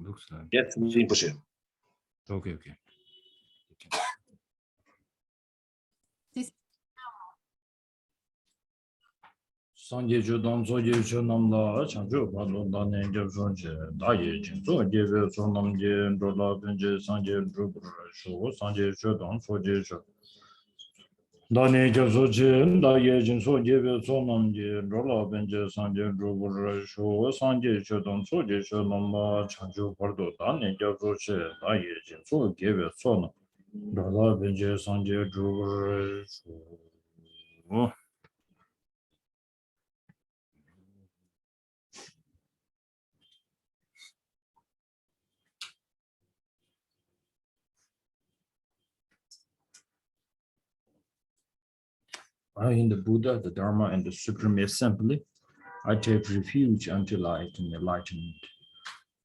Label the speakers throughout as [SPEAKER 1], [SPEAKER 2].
[SPEAKER 1] Looks like.
[SPEAKER 2] Yes, Rinpoche.
[SPEAKER 1] Okay. Sanje Jodam Soje Chonamla, Chanjo, Padon, and Jobsonje, Daye, Chinzo, Jeve, Sonam, Rola, Benje, Sanje, Druber, Show, Sanje Jodam, Soje, Dane Jobsoje, Daye, Jinso, Jeve, Sonam, Rola, Benje, Sanje, Druber, Show, Sanje Jodam, Soje, Chonamla, Chanjo, Pardo, Dane Jobsoje, Daye, Jinso, Jeve, Sonam, Rola, Benje, Sanje, Druber, Show. In the Buddha, the Dharma, and the Supreme Assembly, I take refuge until light and enlightenment.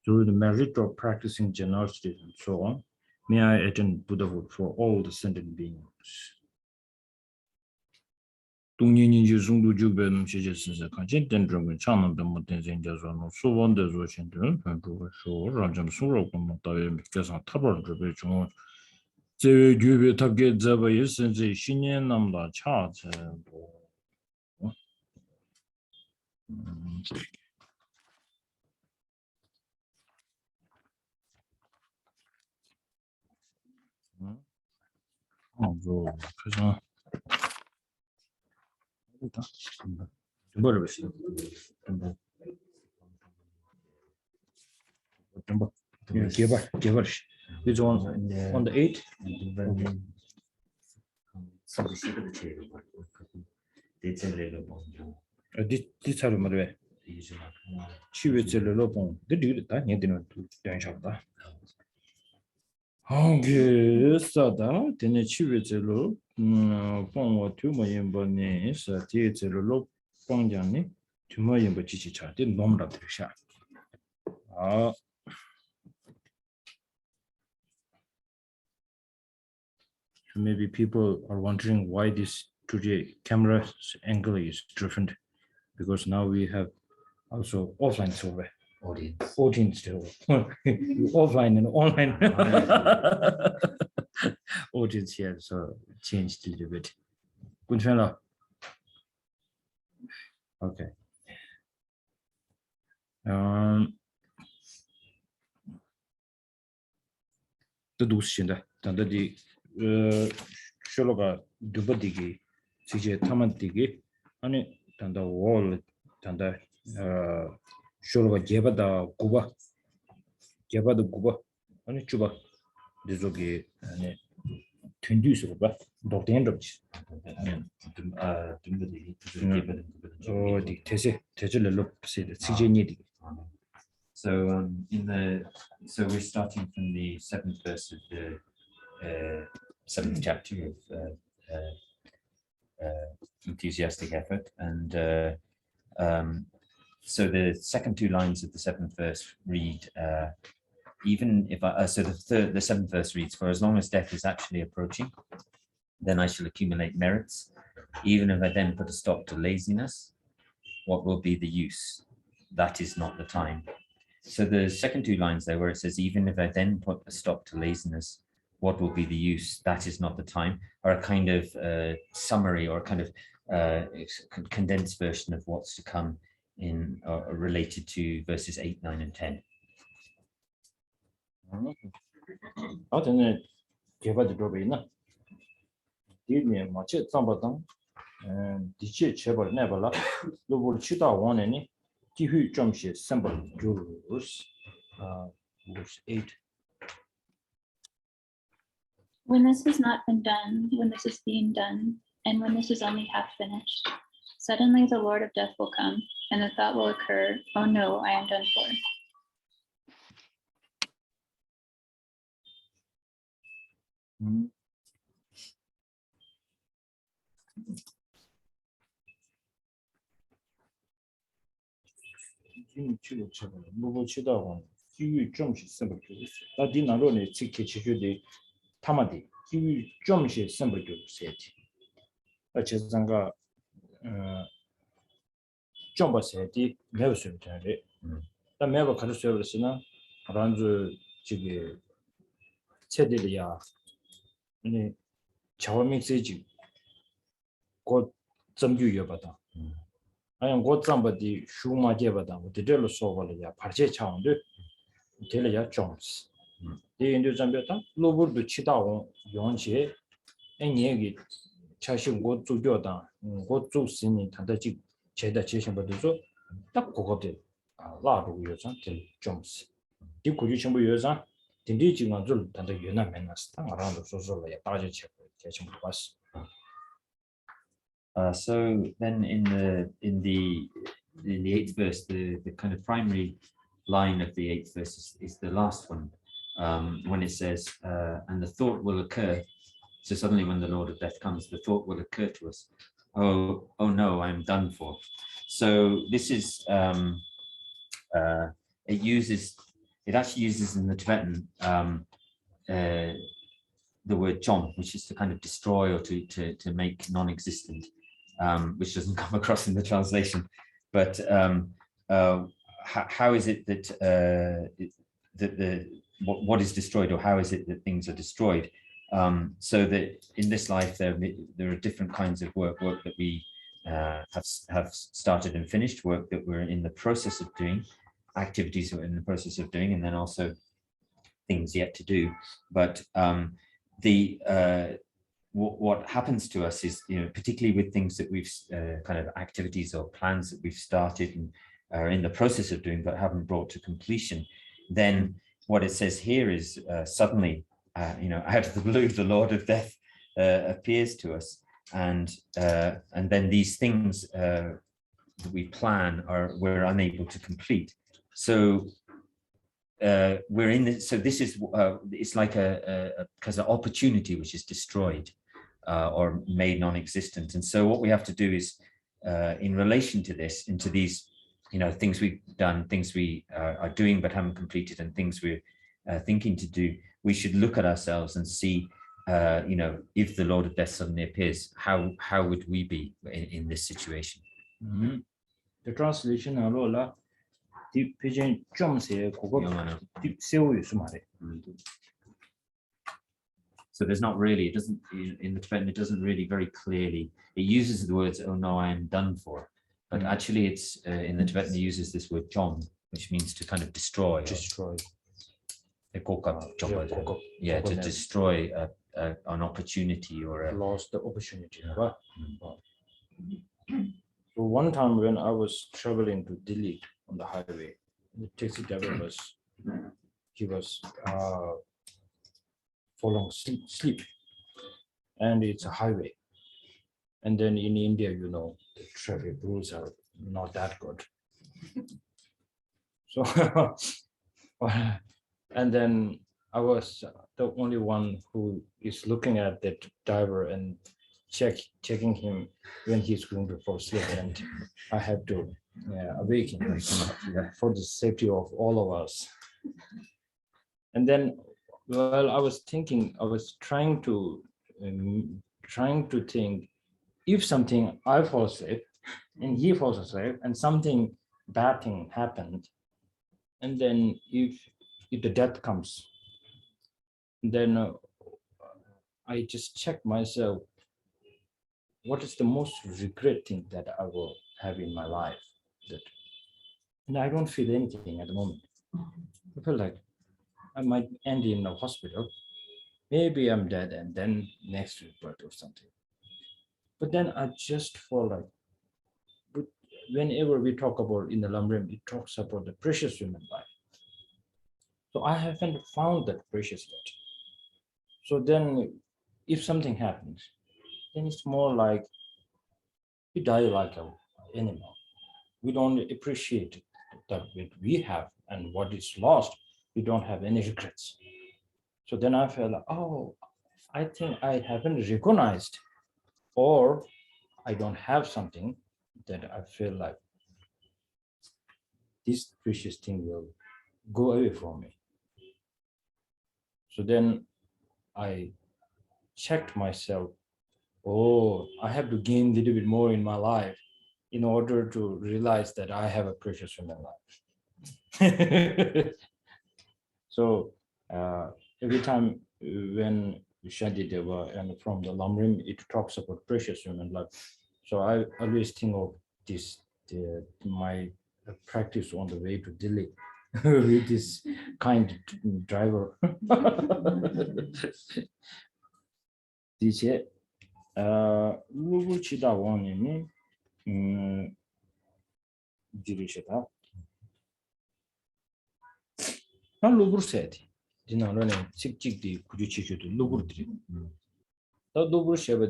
[SPEAKER 1] Through the merit of practicing generosity and so on, may I attain Buddhahood for all the sentient beings. Which one? On the 8? This are my she will tell a lopon. The dude that you didn't do shop. Okay, Sada, then a chivitelo, Pong 2 million bonis, a theatre low Pongjani, 2 million Bachicha, did Nomra Trisha. Maybe people are wondering why this today camera angle is different, because now we have also offline survey. Audience too. Offline and online. Audience here, so changed a little bit. Good fellow. Okay. The Dushinda, Tandadi Shologa Dubadigi, CJ Tamantigi, and Tanda wall, Tanda Shologa Jebada Guba, Jebada Guba, and Chuba, Dizogi, and Tundusuba, Dr. Androch. Oh, the Tezilla look, see the CJ Nidi.
[SPEAKER 3] So so we're starting from the 7th verse of the 7th chapter of enthusiastic effort, and so the second 2 lines of the 7th verse read, even if so the 7th verse reads, for as long as death is actually approaching, then I shall accumulate merits. Even if I then put a stop to laziness, what will be the use? That is not the time. So the second 2 lines there where it says, even if I then put a stop to laziness, what will be the use? That is not the time, are a kind of summary or a kind of condensed version of what's to come in related to verses 8, 9, and 10.
[SPEAKER 1] Verse 8.
[SPEAKER 4] When this has not been done, when this is being done, and when this is only half finished, suddenly the Lord of Death will come, and the thought will occur, oh no, I am done for.
[SPEAKER 1] ranzu chigi chedili ya ni chawa mixi ji go zamgyu yobata ayan go zamba di shuma jebata de lo so wala ya parche chaunde de ya jones de indu zambeta lobur du chidao yongche enye 차시 고 주교다 고 주신이 단다지 제다 제신부터 딱 그거들 라로 요즘 좀스 이 고지 전부 요즘 딘디 지금 좀 단다 연나 맨나스 당 알아도 소소로 야 빠져 쳐 제신 봤어.
[SPEAKER 3] So then in the eighth verse, the kind of primary line of the eighth verse is the last one, when it says, and the thought will occur. So suddenly when the Lord of Death comes, the thought will occur to us, oh no, I'm done for. So this is, it actually uses in the Tibetan the word chom, which is to kind of destroy or to make non-existent, which doesn't come across in the translation. But how is it that what is destroyed, or how is it that things are destroyed? So that in this life there are different kinds of work that we have started and finished, work that we're in the process of doing, activities we're in the process of doing, and then also things yet to do. But what happens to us is, particularly with things that we've kind of activities or plans that we've started and are in the process of doing but haven't brought to completion, then what it says here is suddenly, out of the blue, the Lord of Death appears to us, and then these things that we plan we're unable to complete. So we're in this. So this is it's like a because an opportunity which is destroyed or made non-existent. And so what we have to do is, in relation to this, into these, things we've done, things we are doing but haven't completed, and things we're thinking to do, we should look at ourselves and see, if the Lord of Death suddenly appears, how would we be in this situation?
[SPEAKER 1] Mm-hmm. The translation is the pigeon jumps here.
[SPEAKER 3] So there's not really, it doesn't, in the Tibetan, it doesn't really very clearly, it uses the words, oh no, I am done for. But actually it's, in the Tibetan, it uses this word chom, which means to kind of destroy. Yeah, to destroy an opportunity or a
[SPEAKER 1] lost the opportunity. So one time when I was traveling to Delhi on the highway, the taxi driver was falling sleep, and it's a highway. And then in India, the traffic rules are not that good. So, and then I was the only one who is looking at that driver and checking him when he's going to fall asleep, and I have to awaken him for the safety of all of us. And then, well, I was trying to think, if something I fall asleep and he falls asleep and something bad thing happened, and then if the death comes, then I just check myself, what is the most regret thing that I will have in my life? And I don't feel anything at the moment. I feel like I might end in a hospital. Maybe I'm dead and then next rebirth or something. But then I just feel like, whenever we talk about in the Lamrim, it talks about the precious human life. So I haven't found that precious yet. So then if something happens, then it's more like we die like an animal. We don't appreciate that what we have, and what is lost, we don't have any regrets. So then I feel like, oh, I think I haven't recognized, or I don't have something that I feel like this precious thing will go away from me. So then I checked myself, oh, I have to gain a little bit more in my life in order to realize that I have a precious human life. So every time when Shantideva and from the Lamrim, it talks about precious human life. So I always think of this, my practice on the way to Delhi with this kind driver. Dice, Lugu Chida Wani, Dirishita. Now Lubur said, Dina running 6 the Kujichi to Lubur tree. The Lubur Sheba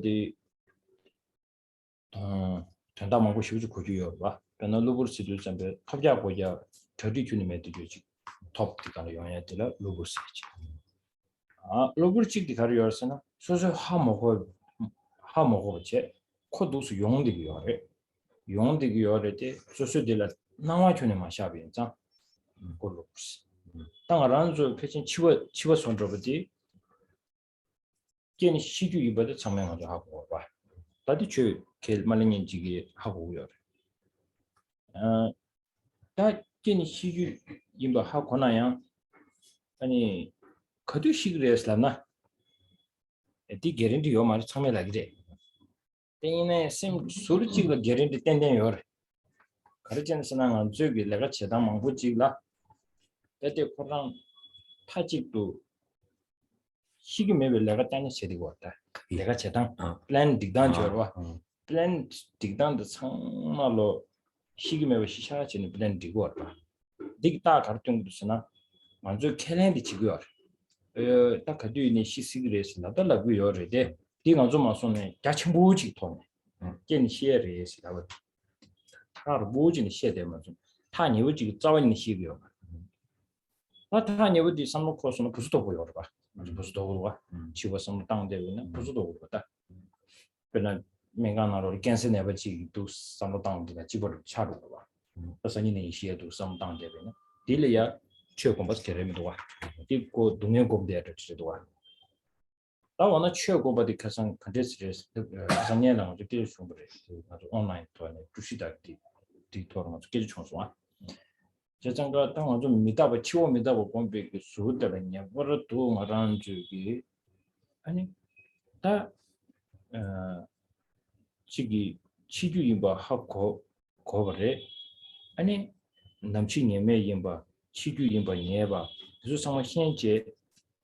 [SPEAKER 1] 전담하고 싶지 고주요 봐. 변화 로봇 시도 좀 합자 보자. 저리 주는 메디지. 톱디가 영향들라 로봇 시지. 로봇 찍기 가려서나 소소 하먹어제 코도스 용되기 요래. 용되기 요래데 소소들 나와 주는 마샤비자. 골로. 당아란조 패친 치워 손저버디. 괜히 시주 이버드 장면하게 하고 봐. 다들 저 말랭인지기 하고 오요. 다 괜히 시주 임바 하거나야 아니 그도 시그레스라나 에디 게렌디 요 말이 참여라기래. 때문에 심 소리치가 게렌디 땡땡요. 가르치는 선앙은 저기 내가 제당 망고지라 때때 코랑 타직도 시기 매일 내가 딴에 제대로 왔다. 내가 제당 플랜 딕단 줘와. 플랜 딕단도 정말로 시기 매일 시샤지는 플랜 딕고 왔다. 딕다 가르치는 것이나 먼저 캘린더 지고요. 딱 가지고 있는 시시그레스 나달라고 요래데 네가 좀 와서는 같이 모지 통. 괜히 시에레스 나와. 다 모지는 시에되면 좀 타니오지 자원이 시기요. 타니오디 삼로코스는 부스도 보여 봐. 부스도 봐. 치워서 땅대는 부스도 보다. 그러나 메가나로 캔스 네버지 또 삼로 땅대가 집을 차로 봐. 그래서 니네 시에도 삼 땅대는 딜이야 최고 버스 게레미도 와. 있고 동행 공대를 지도 와. 나와나 최고 버디 가상 컨텐츠를 가상년랑 이렇게 좀 그래. 아주 온라인 토에 주시다 디토로 계속 청소와. 제장가 땅은 좀 미다버 치워 미다버 공백 수들은요. 뭐라도 말하는 주기 아니 다 지기 치주임바 하고 거버래 아니 남친이 매임바 치주임바 예바 그래서 상마 현재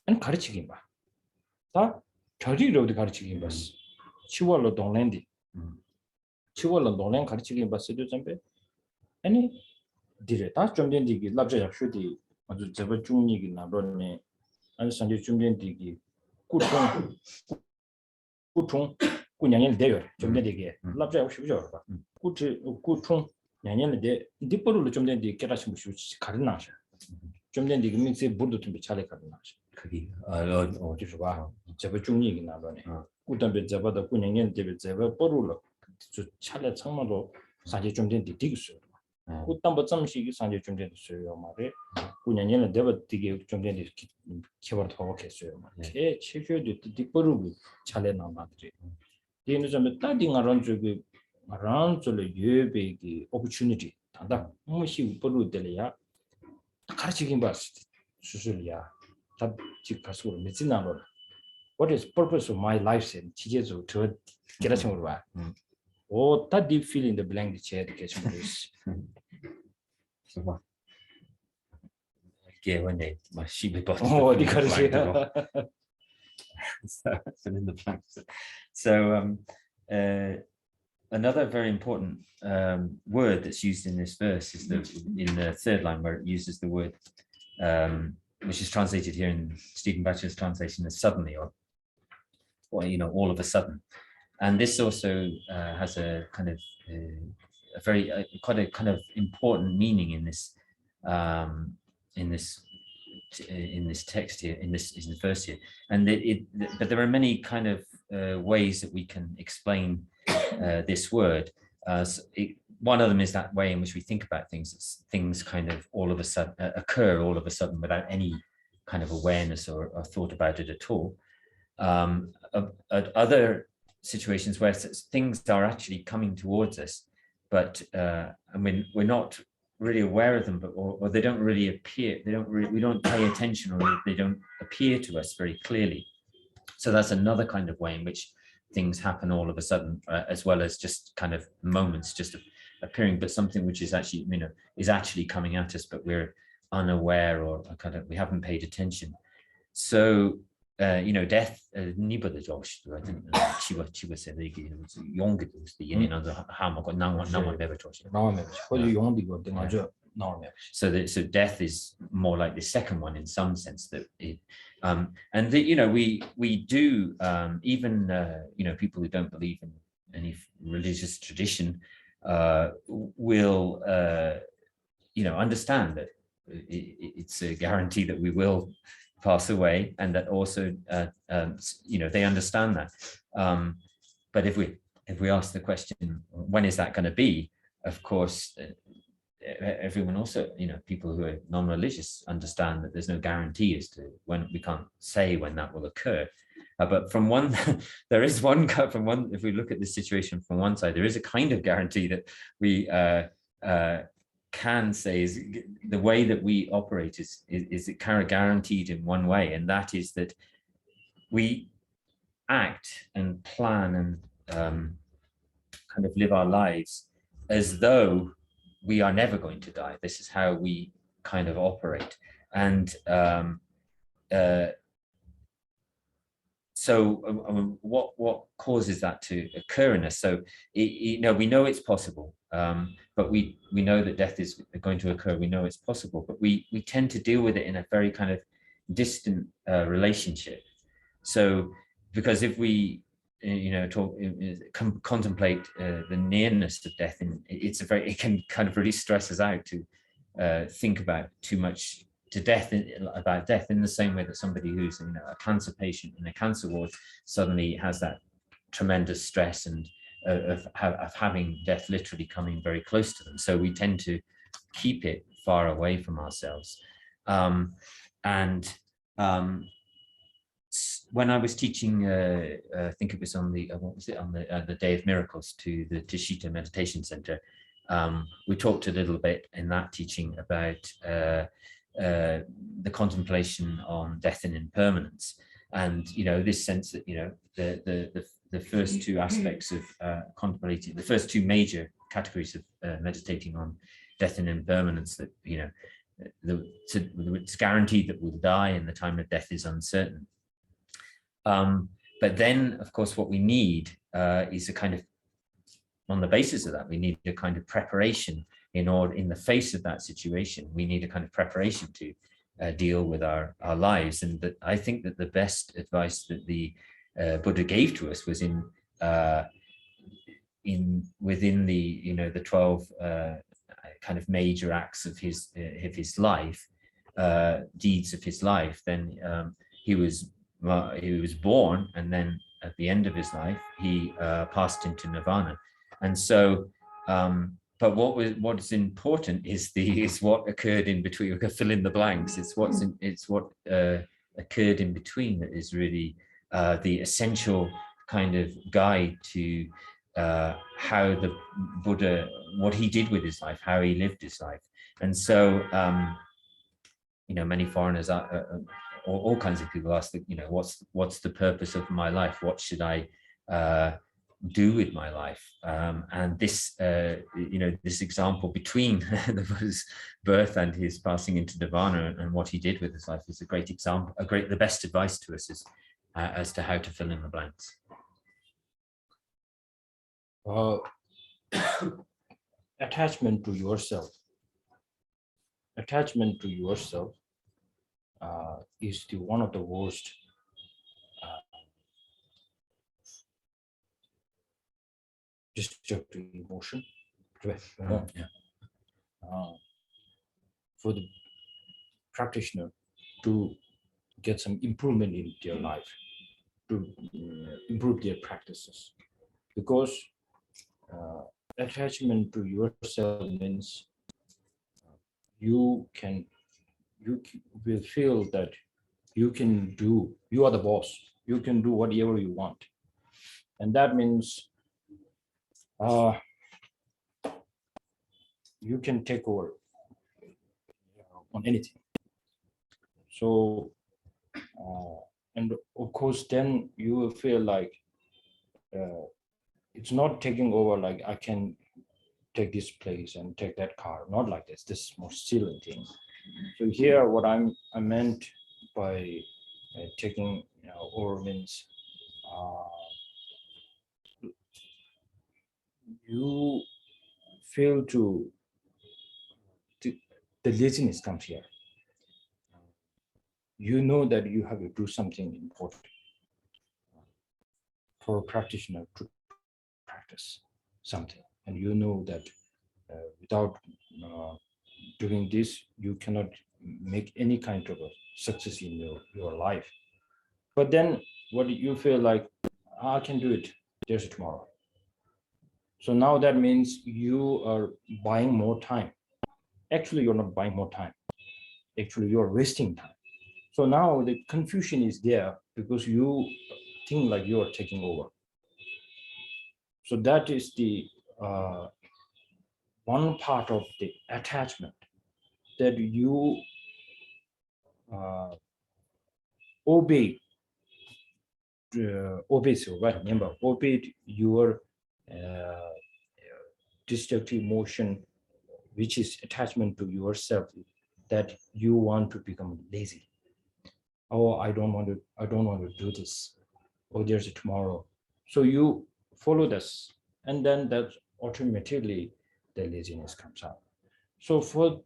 [SPEAKER 1] 아니 가르치긴 봐. 다 저리로도 가르치긴 봤어. 치월로 동랜디. 치월로 동랜 가르치긴 봤어도 좀배 아니 디레 다 좀된디기 납자 슈디 아주 제발 중립이 나로네 아니 산지 좀된디기 꾸총 꾸냥일 돼요 좀된디게 납자 슈죠 봐 꾸총 냥년데 디포로 좀된디 깨라시 무시 가르나셔 좀된디기 민세 보도 좀 잘해 가르나셔
[SPEAKER 3] 그게
[SPEAKER 1] 어디서 봐 제발 중립이 나로네 꾸담베 제발다 꾸냥년 데베 제발 뽀로로 저 차례 정말로 산지 좀된디 디기스 꽃담보 점식이 산지 좀 됐어요 말에 9년에는 내가 되게 좀 되는 기वर 더겠어요 말에 체크도 디버루 잘해 나마들이 얘는 좀 따딩하는 저기 말한 저를 예배기 opportunity 단다 무시 버루 될이야 가르치긴 봤어 수술이야 다 지가서 메시나로 what is purpose of my life and 지제조 저 깨라청으로 봐 Oh, that deep feeling the blank chair education is.
[SPEAKER 3] So when they my sheep bottom.
[SPEAKER 1] Oh, because
[SPEAKER 3] fill in the blanks. So another very important word that's used in this verse is in the third line where it uses the word which is translated here in Stephen Batchelor's translation as suddenly or all of a sudden. And this also has a kind of quite a kind of important meaning in this text here, in this verse here. And but there are many kind of ways that we can explain this word. One of them is that way in which we think about things. Things kind of all of a sudden occur all of a sudden without any kind of awareness or thought about it at all. Other situations where things are actually coming towards us, but I mean we're really aware of them, but or they don't really appear. We don't pay attention, or they don't appear to us very clearly. So that's another kind of way in which things happen all of a sudden, as well as just kind of moments just appearing, but something which is actually, is actually coming at us, but we're unaware, or kind of we haven't paid attention. So death, so death is more like the second one in some sense, that it, and we do, even people who don't believe in any religious tradition will understand that it's a guarantee that we will pass away, and that also they understand that. But if we ask the question, when is that going to be? Of course, everyone also, people who are non-religious understand that there's no guarantee as to when. We can't say when that will occur. But from one, there is one, if we look at the situation from one side, there is a kind of guarantee that we can say is the way that we operate is kind of guaranteed in one way, and that is that we act and plan and kind of live our lives as though we are never going to die. This is how we kind of operate. And so what causes that to occur in us? So we know it's possible, but we know that death is going to occur. We know it's possible, but we tend to deal with it in a very kind of distant relationship. So because if we contemplate the nearness of death, and it can kind of really stress us out to think about too much about death, in the same way that somebody who's a cancer patient in a cancer ward suddenly has that tremendous stress and of having death literally coming very close to them. So we tend to keep it far away from ourselves. When I was teaching, I think it was on the Day of Miracles to the Tashita Meditation Center, we talked a little bit in that teaching about the contemplation on death and impermanence, and this sense that the first two aspects of contemplating, the first two major categories of meditating on death and impermanence, that it's guaranteed that we'll die, and the time of death is uncertain. But then, of course, what we need is a kind of, on the basis of that, we need a kind of preparation in the face of that situation. We need a kind of preparation to deal with our lives. And that I think that the best advice that the Buddha gave to us was within the 12 kind of major acts of his life, deeds of his life. Then he was born, and then at the end of his life, he passed into nirvana. And so, but what is important is what occurred in between. We can fill in the blanks. It's what occurred in between that is really the essential kind of guide to how the Buddha, what he did with his life, how he lived his life. And so, many foreigners all kinds of people ask, what's the purpose of my life? What should I do with my life? And this, this example between the Buddha's birth and his passing into nirvana and what he did with his life is a great example. The best advice to us is as to how to fill in the blanks.
[SPEAKER 1] Attachment to yourself. Attachment to yourself is one of the worst destructive emotion. For the practitioner to get some improvement in their life, to improve their practices, because attachment to yourself means you will feel that you are the boss, you can do whatever you want. And that means you can take over on anything. So, and of course, then you will feel like it's not taking over, like I can take this place and take that car, not like this. This is more silly thing. So here, what I meant by taking over means you feel to the laziness comes here. You know that you have to do something important for a practitioner to practice something, and you know that without doing this, you cannot make any kind of a success in your life. But then what you feel like, I can do it, there's tomorrow. So now that means you are buying more time. Actually, you're not buying more time. Actually, you're wasting time. So now the confusion is there because you think like you are taking over. So that is the one part of the attachment that you obey so right, remember, obey your destructive motion, which is attachment to yourself, that you want to become lazy. Oh, I don't want to do this. Oh, there's a tomorrow. So you follow this, and then that automatically the laziness comes out. So for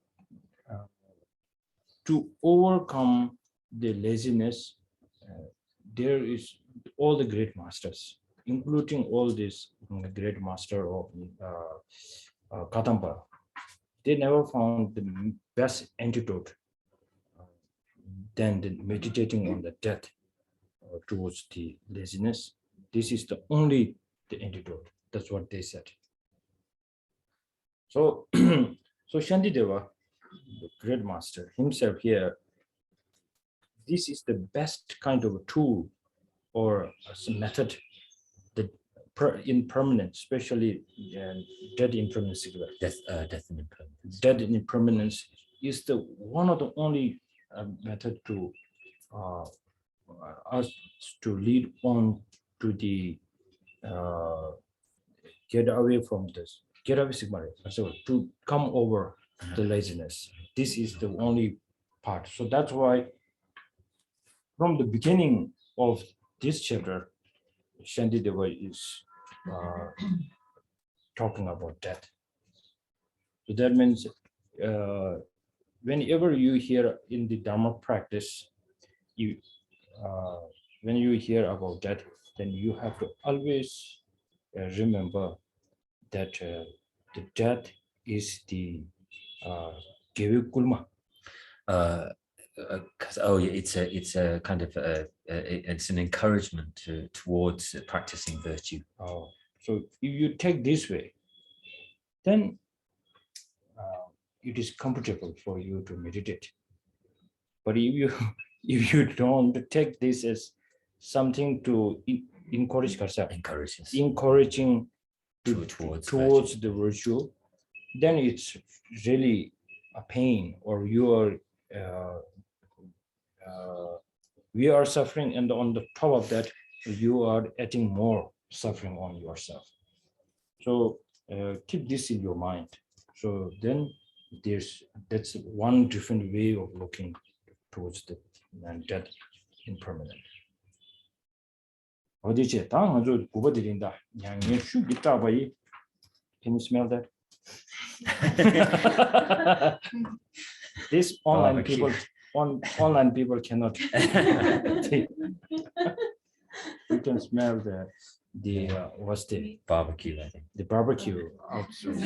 [SPEAKER 1] to overcome the laziness, there is all the great masters, including all these great master of Kadampa. They never found the best antidote than the meditating on the death towards the laziness. This is the only the antidote. That's what they said. So, so Shantideva, the great master himself here, this is the best kind of a tool or some method that impermanence, especially death impermanence.
[SPEAKER 3] Death and impermanence.
[SPEAKER 1] Death and impermanence is the one of the only method to us to lead on to the get away from this, get away so to come over the laziness. This is the only part. So that's why from the beginning of this chapter, Shantideva is talking about death. So that means whenever you hear in the Dharma practice, you when you hear about death, then you have to always remember that the death is the Kulma.
[SPEAKER 3] It's a kind of it's an encouragement towards practicing virtue.
[SPEAKER 1] Oh, so if you take this way, then it is comfortable for you to meditate. But if you don't take this as something to encourage yourself, encouraging towards the virtue, then it's really a pain, or you are we are suffering, and on the top of that, you are adding more suffering on yourself. So keep this in your mind. So then that's one different way of looking towards the death impermanent. Can you smell that? This online people cannot. You can smell the what's the
[SPEAKER 3] barbecue, I think.
[SPEAKER 1] The barbecue outside.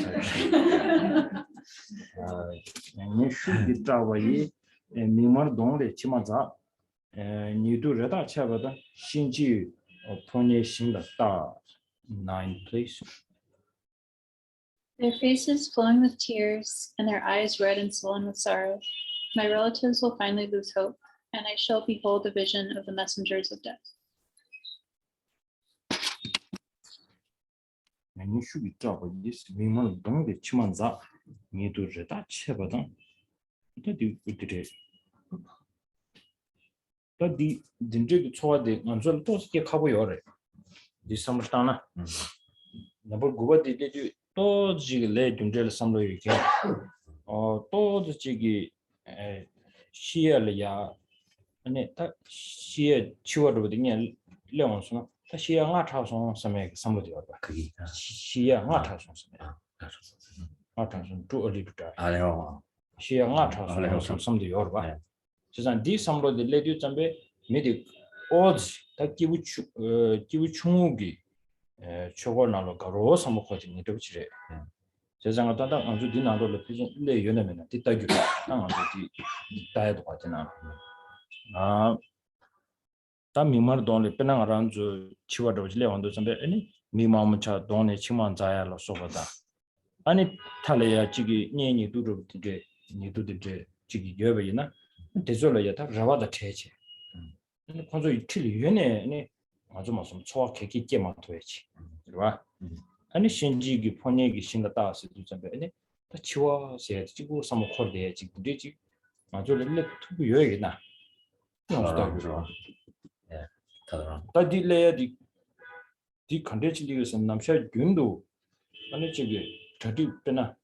[SPEAKER 4] Their faces flowing with tears and their eyes red and swollen with sorrow. My relatives will finally lose hope, and I shall behold the vision of the messengers of death.
[SPEAKER 1] Tadi utire. Tadi dinjig choade anjol tos ke khabo yore. Di samstana. Nabur guba di de to jig le dunjel samlo yike. To jigi shia le ya ane ta shia chiwado de nyen leon sona. Ta shia nga cha song same samlo de yorba. Shia nga cha song same. Nga cha song tu ali buta. Shia nga cha song samlo yorba. 지산 디 삼로디 레디오 잠베 미디 오즈 다 기부 충우기 초고나로 가로 삼목거지 니도 지레 제장을 따다 아주 디나로를 피진 레 연애면 디따기 땅 아주 디 따야도 같잖아 다 미마르 돈레 페낭 아란주 치와도 지레 원도 잠베 아니 미마무차 돈에 치만 자야로 소거다 아니 탈레야 지기 니니 두르 디게 니두디게 지기 여베이나 대졸로야 다 라바다 체체. 먼저 이틀 연에 아주 무슨 초와 계기 깨만 도야지. 그러봐. 아니 신지기 폰얘기 신가 따스도 좀 아니 다 치와 세 지고 삼 콜데 지금 되지. 아주 렐레 투부 요야기나. 그렇죠. 예. 다 딜레야 디 컨텐츠리에서 남샤 균도 아니 저기 저기 빼나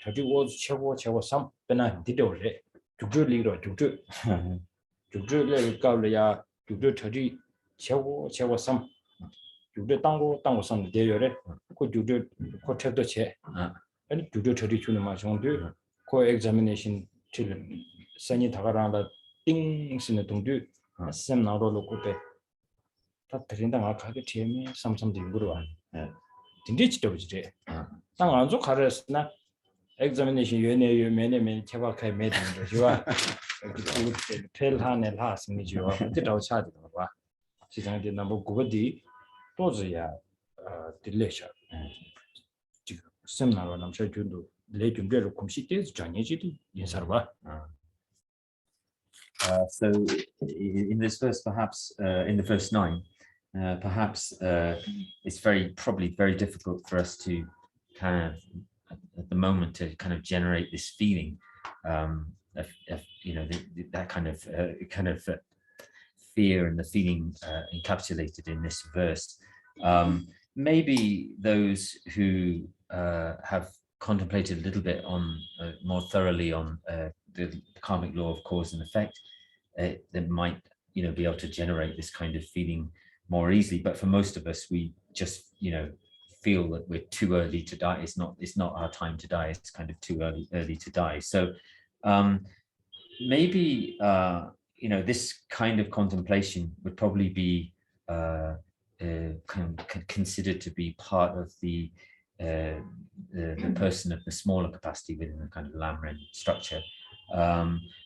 [SPEAKER 1] 저기 워즈 최고 삼 빼나 디도래. 죽주 리로 죽주 죽주를 가려야 죽주 처리 최고 삼 죽주 땅고 삼 대열에 그 죽주 코트도 체 아니 죽주 처리 주는 마정도 그 examination 칠 선이 다가라다 띵스는 동도 쌤 나로로 고때 다 드린다 아까게 팀이 삼삼도 이거로 와 진짜 보지제 땅 안쪽 가르스나 examination 연애면 제박해 매든데 좋아. 그 텔한에 하스니 좋아. 그때 차도 봐. 시장에 넘버 고버디 또지야 딜레셔. 지금 세미나로 남셔 준도 레준대로 컴시테 전예지도 인사로 봐.
[SPEAKER 3] So in this verse, perhaps in the first 9, perhaps it's probably very difficult for us to kind of at the moment to kind of generate this feeling of that kind of fear and the feeling encapsulated in this verse. Maybe those who have contemplated a little bit on more thoroughly on the karmic law of cause and effect, they might be able to generate this kind of feeling more easily. But for most of us, we just feel that we're too early to die. It's not our time to die. It's kind of too early to die. So maybe this kind of contemplation would probably be considered to be part of the person of the smaller capacity within the kind of Lamren structure.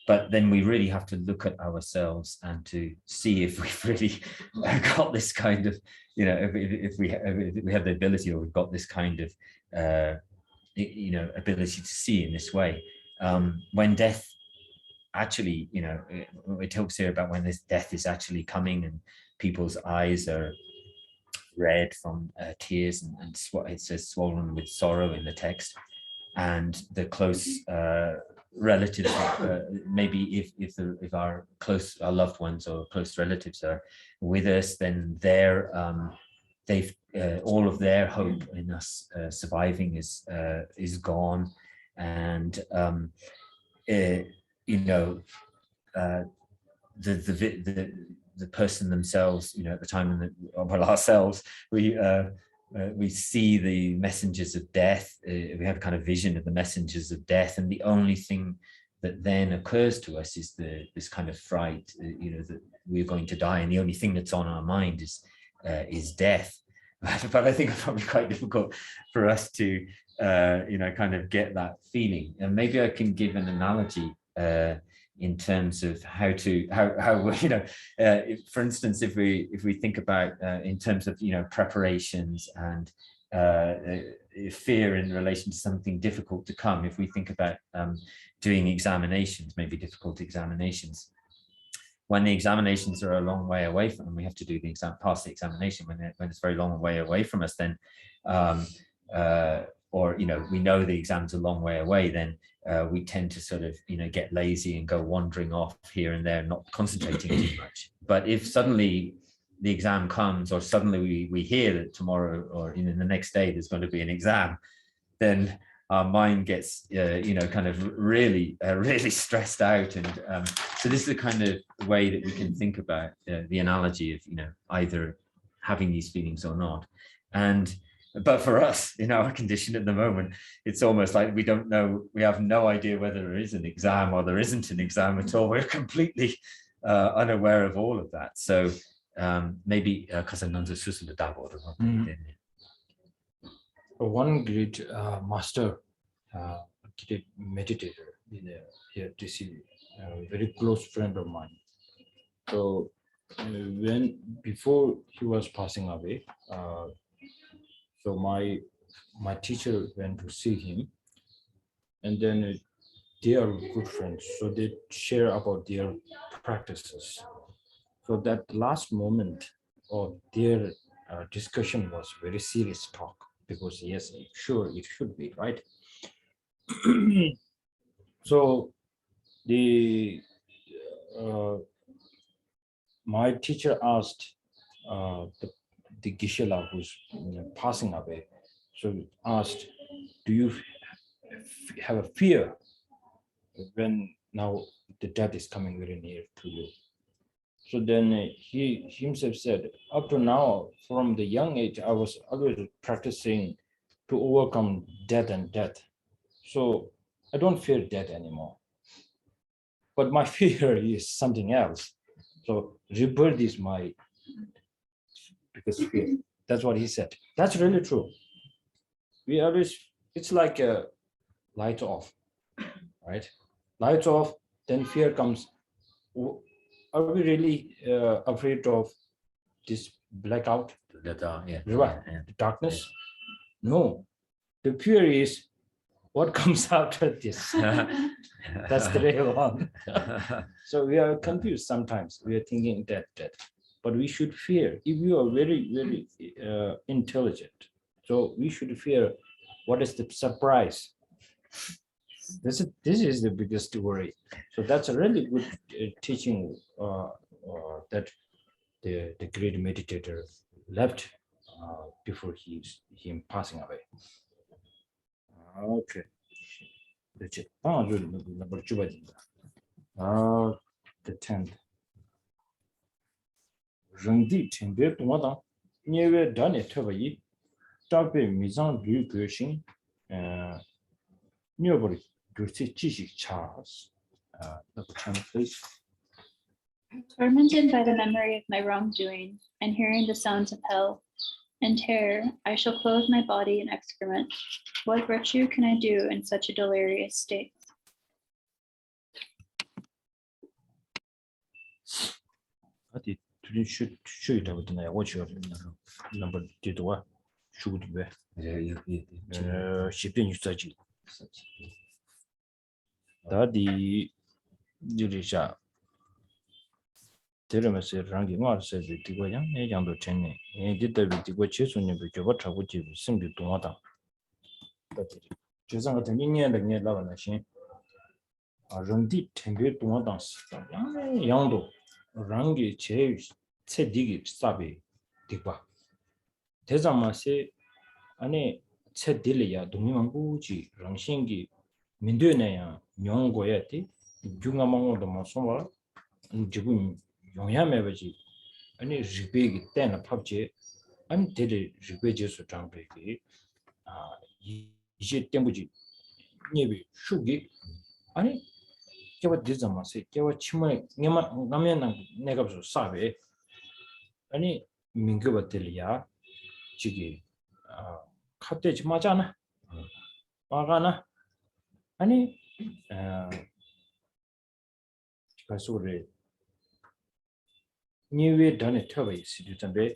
[SPEAKER 3] But then we really have to look at ourselves and to see if we've really got this kind of, if we have the ability, or we've got this kind of, ability to see in this way. When death actually, it talks here about when this death is actually coming and people's eyes are red from tears and it says swollen with sorrow in the text, and the close relatives, maybe if our loved ones or close relatives are with us, then they've all of their hope in us surviving is gone, and the person themselves, at the time of ourselves, we see the messengers of death. We have a kind of vision of the messengers of death, and the only thing that then occurs to us is this kind of fright, that we're going to die, and the only thing that's on our mind is death. But I think it's probably quite difficult for us to, kind of get that feeling. And maybe I can give an analogy in terms of how for instance, if we think about in terms of preparations and fear in relation to something difficult to come. If we think about doing examinations, maybe difficult examinations, when the examinations are a long way away from, we have to do the pass the examination when it's very long way away from us, then or we know the exam's a long way away, then we tend to sort of get lazy and go wandering off here and there, not concentrating too much. But if suddenly the exam comes, or suddenly we hear that tomorrow or the next day there's going to be an exam, then our mind gets kind of really stressed out. And so this is the kind of way that we can think about the analogy of either having these feelings or not. But for us, in our condition at the moment, it's almost like we don't know, we have no idea whether there is an exam or there isn't an exam at all. We're completely unaware of all of that. So maybe
[SPEAKER 1] one great master, meditator, here to see a very close friend of mine. So before he was passing away, so my teacher went to see him, and then they are good friends, so they share about their practices. So that last moment of their discussion was very serious talk, because yes, sure, it should be, right? So my teacher asked the Geshe-la who's passing away, so asked, do you have a fear when now the death is coming very near to you? So then he himself said, up to now, from the young age, I was always practicing to overcome death and death. So I don't fear death anymore. But my fear is something else. So rebirth is my biggest fear. That's what he said. That's really true. We always, it's like a light off, right? Lights off, then fear comes. Are we really afraid of this blackout? The darkness? No. The fear is what comes after this. That's the real one. So we are confused sometimes. We are thinking death. But we should fear. If you are very, very intelligent, so we should fear what is the surprise. This is the biggest worry. So that's a really good teaching that the great meditator left before him passing away. Okay. That's it. Number 2. The 10th. Rangdi Timbe Tumada, never done it over ye. Tabe Mizan Lu Gershing, nobody to see Chichi Charles. Number 10, please.
[SPEAKER 4] Tormented by the memory of my wrongdoing and hearing the sounds of hell and terror, I shall clothe my body in excrement. What virtue can I do in such a delirious state?
[SPEAKER 1] Should it have been what your number did what should be shipping such that the Jurisha Telemus ranking or says the Tigoyan, a young Cheney, and did the Tigochis when you what would you simply do not. But Chesanga Taninia and near lava machine are rundi temper to one dance. Yando rangi chase. Say dig sabi digba. Tezama say ane said dilia dominguji rangshingi Mindunaya Nyongoyati Jungamong the Monsoma and Jibun Yonyamevaji ane Ribig ten a pubje and did it Ribages of Jambeki Tembuji Nebi Shugi ane Kewa Dizama say Kewa Chima Namian Negabs Sabe. 아니 민규가 들이야 지기 카테지 맞잖아 와가나 아니 가수를 니웨 단에 터버 있으던데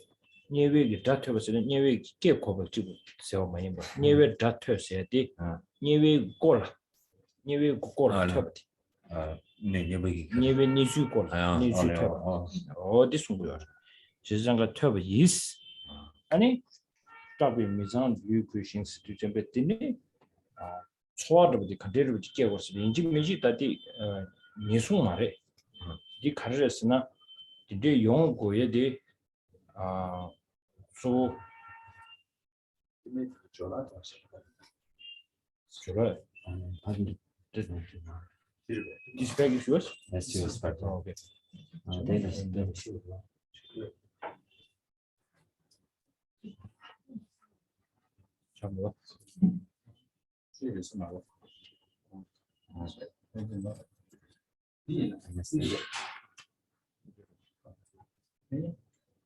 [SPEAKER 1] 니웨 다터버스는 니웨 깨코버 지고 세워 많이 봐 니웨 다터서야지 니웨 골라 니웨 골라 터버디 니웨 니주 골라 니주 터버 어디 숨고요 지상가 터버 is 아니 답이 미상 유쿠신 스튜전 베티니 초아르부디 컨테르부디 제고스 인지 메지 다디 미송 말에 이 카르스나 디데 용 고예디 소 조라 this bag is yours?
[SPEAKER 3] That's yours, but
[SPEAKER 1] Okay. 잠깐만.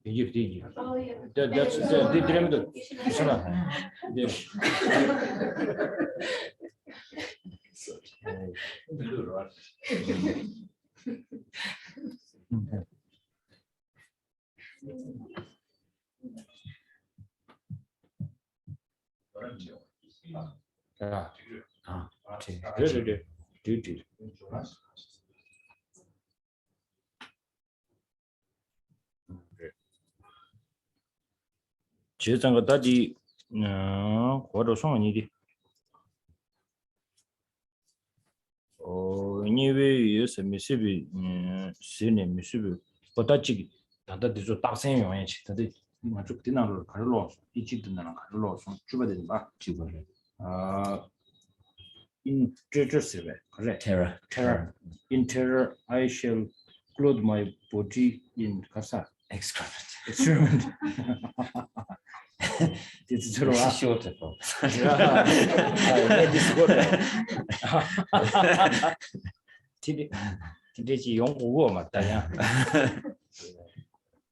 [SPEAKER 1] 이게
[SPEAKER 4] Oh, yeah.
[SPEAKER 1] that's the dilemma. Yes. 제장가 다디 고로 송이디 니베 예스 미시비 시네 미시비 보다치 다다디조 딱생 용해치 다디 맞죠 디나로 가르로 이치드나 가르로 송 주바데니 바 주바데 in terror correct terror in terror I shall clothe my body in kasa excrement
[SPEAKER 3] This is shorter for.
[SPEAKER 1] this good. 디디지 용고고 맞다냐.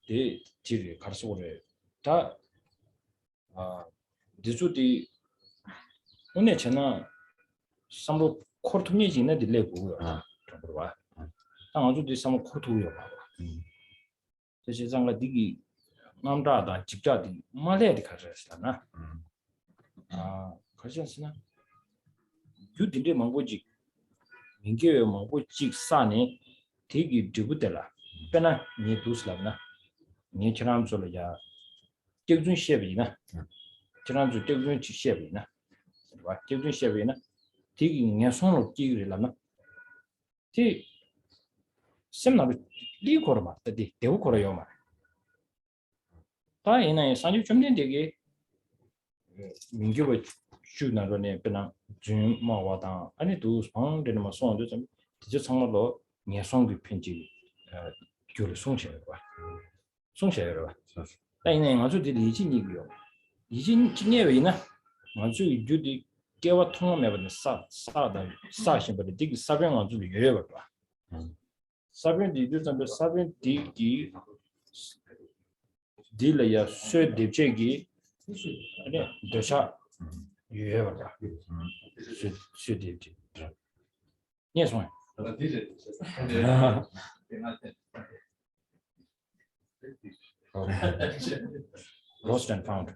[SPEAKER 1] 디디 가르소래. 다 디주디 오늘 전화 삼로 코르토니지네 딜레고. 좀 봐. 당아주디 삼로 코르토요 봐. 그래서 장가 디기 남자다 직자디 말해야 가르쳤잖아. 가르쳤으나 유딘데 망고지 민계에 망고지 사네 되게 드부들라. 빼나 니 두슬라나. 니 처럼 솔이야. 적준 셰비나. 처럼 적준 셰비나. 봐. 적준 셰비나. 되게 내 손으로 끼기라나. 티 셈나비 리코르 맞다디 대우코르요 말. 다 이내 산주 좀 되게 민교가 주나로네 그냥 좀 마와다 아니 두 상대는 뭐 손도 좀 진짜 정말로 예성비 편지 교를 송셔요 봐 송셔요 봐 이내 아주 리진이고요 리진 진예외나 아주 이주디 깨와 통함해버린 사신버리 되게 사병 아주 유해버 봐 사병 디도 좀 사병 디기 딜이야 쇠 딥제기 아니 도샤 유해버다 쇠 딥제 예송 lost and found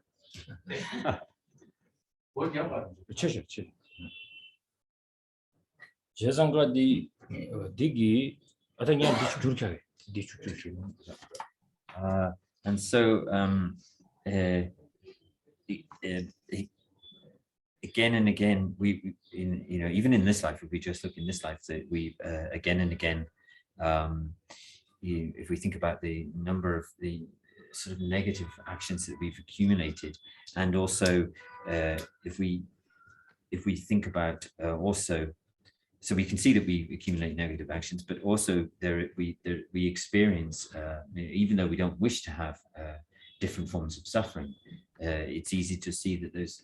[SPEAKER 1] 치 제상과 디기 어떤 게 디추
[SPEAKER 3] and so again and again we in even in this life, if we just look in this life, that we again and again if we think about the number of the sort of negative actions that we've accumulated, and also if we think about also, so we can see that we accumulate negative actions, but also we experience, even though we don't wish to have different forms of suffering, it's easy to see that those,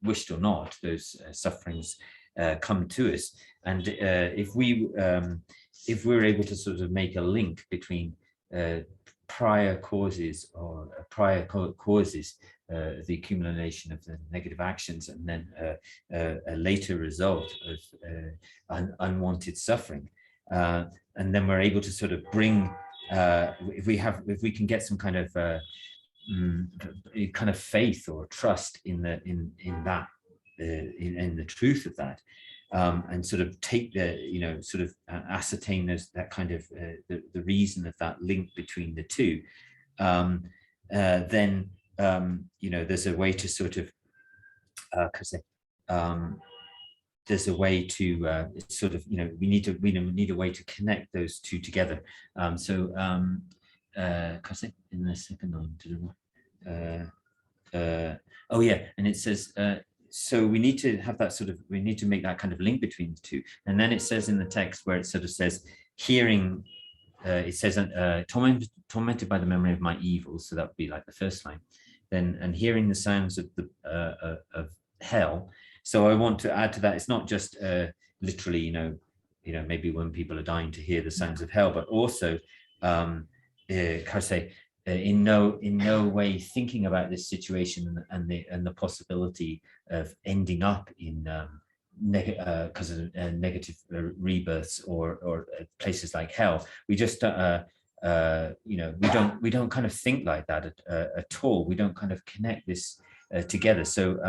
[SPEAKER 3] wished or not, those sufferings come to us. And if we're able to sort of make a link between prior causes or the accumulation of the negative actions, and then a later result of unwanted suffering, and then we're able to sort of bring, if we can get some kind of faith or trust in that in the truth of that, and sort of take the sort of ascertain that kind of the reason of that link between the two, then you know, there's a way to sort of, there's a way to sort of, you know, we need a way to connect those two together. In the second line, oh yeah, and it says, so we need to have that sort of, we need to make that kind of link between the two. And then it says in the text where it sort of says, hearing, it says, tormented by the memory of my evils, so that would be like the first line. Then, and hearing the sounds of the of hell. So I want to add to that, it's not just literally, you know, maybe when people are dying to hear the sounds of hell, but also, in no way thinking about this situation and the possibility of ending up in negative rebirths or places like hell. We just you know, we don't kind of think like that at all. We don't kind of connect this together. So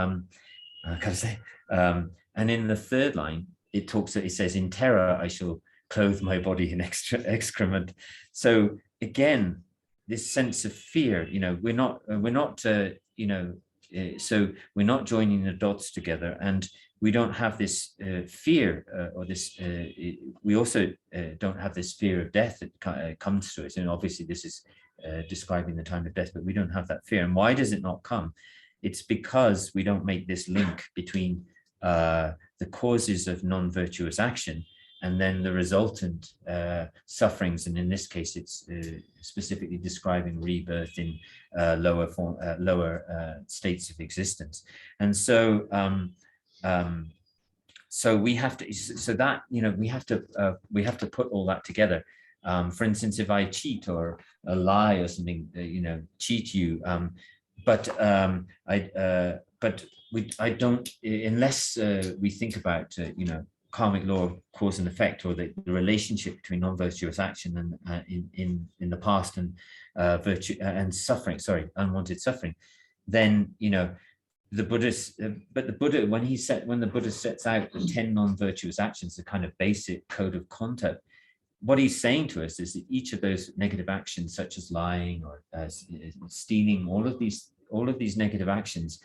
[SPEAKER 3] and in the third line, it says, in terror I shall clothe my body in excrement. So again, this sense of fear, you know, we're not you know, so we're not joining the dots together, and we don't have this fear or this, we also don't have this fear of death that comes to us. And obviously this is describing the time of death, but we don't have that fear. And why does it not come? It's because we don't make this link between the causes of non-virtuous action and then the resultant sufferings. And in this case, it's specifically describing rebirth in lower states of existence. And so, so we have to, so that, you know, we have to put all that together. For instance, if I cheat or lie or something, you know, cheat you, but I don't, unless we think about, you know, karmic law of cause and effect, or the relationship between non-virtuous action and in the past and virtue and suffering, unwanted suffering, then, you know, the Buddhist, but the Buddha, when the Buddha sets out the 10 non-virtuous actions, the kind of basic code of conduct, what he's saying to us is that each of those negative actions, such as lying or stealing, all of these negative actions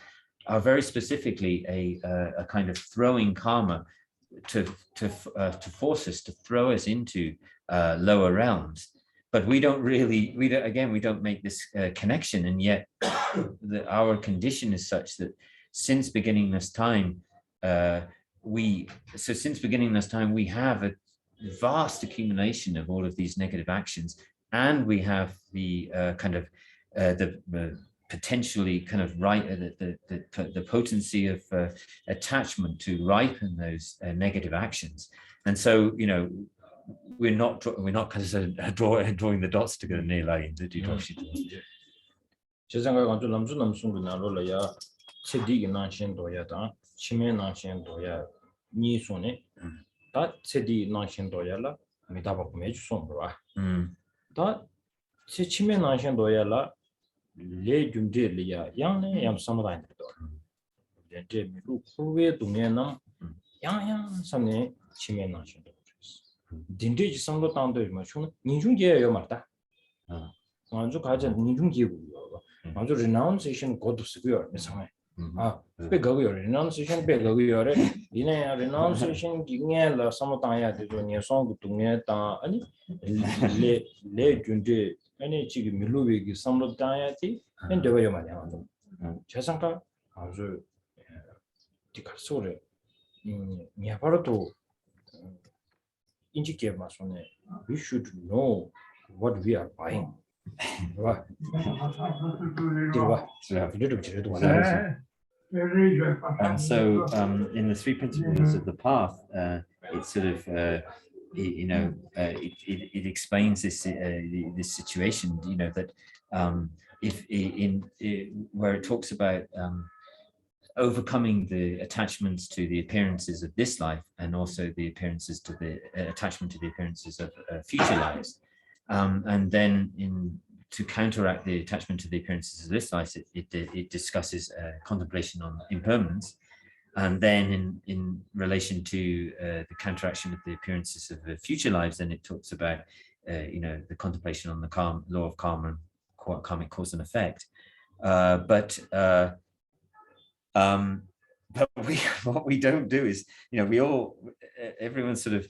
[SPEAKER 3] are very specifically a kind of throwing karma to force us, to throw us into lower realms. But we don't make this connection, and yet our condition is such that since beginningless time, we have a vast accumulation of all of these negative actions, and we have the kind of the potentially kind of the potency of attachment to ripen those negative actions. And so, you know, we're not kind of drawing the dots together nearly in the Dudokshita.
[SPEAKER 1] 제 생각은 좀 남순도 나로라야 체디기 나신도야다 치매 나신도야 니 손에 다 체디 나신도야라 미다바 매주송 봐. 다 치매 나신도야라 레 균데리야 양네 양 사무다인도. 이제 미루 후에 동에는 양양 삼네 치매 나신도. 딘데지 상도 땅도 뭐 쇼는 니중계요 말다. 먼저 가자 니중계고요. 먼저 renunciation 고도 쓰고요. 상해. 배가고요. renunciation 배가고요래. 이내 renunciation 기능에라 사무다야 되죠. 니송도 동에다 아니 레 균데 아니 지금 밀로베기 사무다야티 엔데버요 말이야. 재상가 아주 디칼소레 니아바로도 인지게 마소네 we should know what we are buying.
[SPEAKER 3] And so in the three principles of the path, it sort of you know, it explains this this situation, you know, that if where it talks about overcoming the attachments to the appearances of this life, and also the appearances to the attachment to the appearances of future lives, and then to counteract the attachment to the appearances of this life, it discusses contemplation on impermanence, and then in relation to the counteraction of the appearances of the future lives, then it talks about you know, the contemplation on the law of karma, karmic cause and effect. But what we don't do is, everyone sort of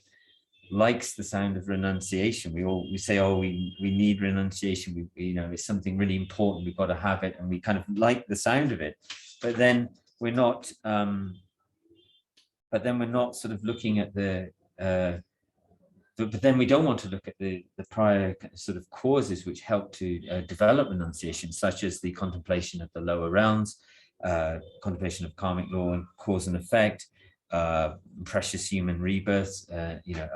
[SPEAKER 3] likes the sound of renunciation. We say, oh, we need renunciation. It's something really important. We've got to have it, and we kind of like the sound of it. But then we're not. Sort of looking at the. But then we don't want to look at the prior sort of causes which help to develop renunciation, such as the contemplation of the lower realms, contemplation of karmic law and cause and effect, precious human rebirths,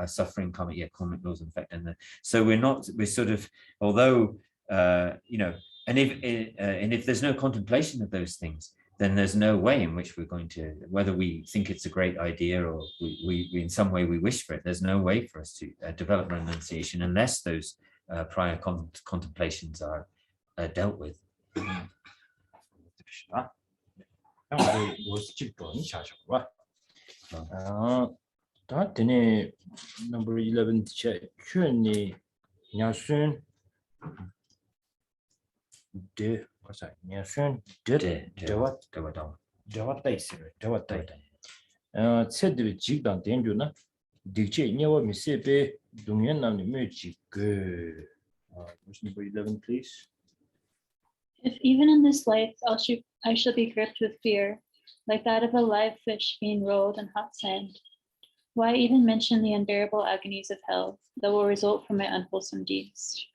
[SPEAKER 3] suffering, karmic laws and effect. So we're sort of, although, and if there's no contemplation of those things, then there's no way in which we're going to, whether we think it's a great idea or we in some way we wish for it, there's no way for us to develop renunciation unless those prior contemplations are dealt with.
[SPEAKER 1] Number 11 de nyasun de tsedri jigdan denju na dikche nyawa misepe dungyan namni mechi ge. Verse number 11, please.
[SPEAKER 4] If even in this life I shall be gripped with fear, like that of a live fish being rolled in hot sand, why even mention the unbearable agonies of hell that will result from my unwholesome deeds?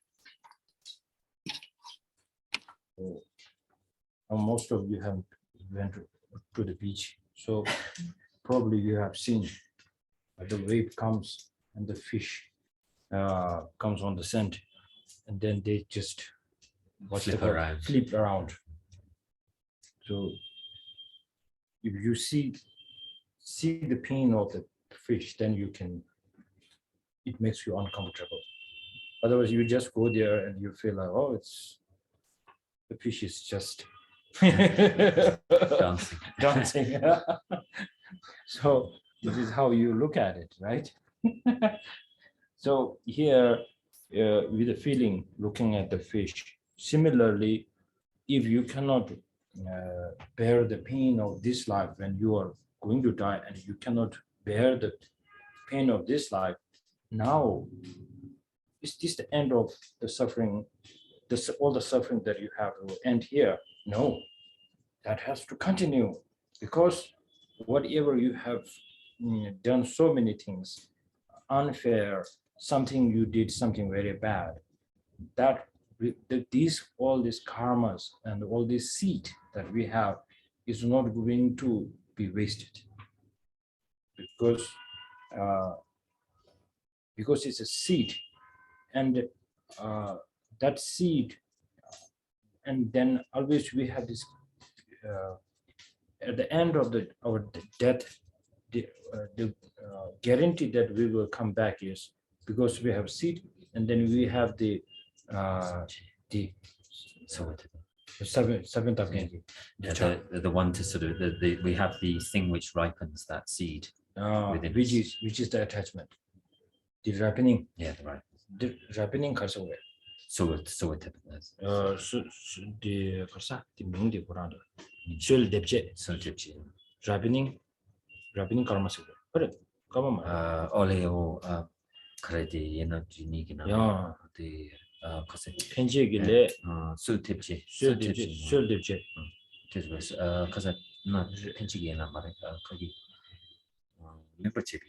[SPEAKER 1] Most of you have went to the beach, so probably you have seen the wave comes and the fish comes on the sand, and then they just flip around. So if you see the pain of the fish, then it makes you uncomfortable. Otherwise, you just go there and you feel like, oh, the fish is just dancing. So this is how you look at it, right? So here, with the feeling, looking at the fish. Similarly, if you cannot bear the pain of this life when you are going to die, and you cannot bear the pain of this life, now is this the end of the suffering? All the suffering that you have will end here? No, that has to continue, because whatever you have done, so many things unfair, something you did something very bad, that all these karmas and all this seed that we have is not going to be wasted, because it's a seed, and that seed, and then always we have this at the end of our death, the guarantee that we will come back is because we have seed, and then we have the seventh again.
[SPEAKER 3] The one to sort of we have the thing which ripens that seed,
[SPEAKER 1] which is the attachment, the ripening.
[SPEAKER 3] Yeah, right.
[SPEAKER 1] The ripening comes away.
[SPEAKER 3] So
[SPEAKER 1] the Mingdi Quran. Sul depche. Ripening karma se. Correct. Come on.
[SPEAKER 3] Oleo credit energy
[SPEAKER 1] Yeah.
[SPEAKER 3] The
[SPEAKER 1] Penjigile.
[SPEAKER 3] Sul depche. This was because not penjigi na mare kogi. Membership.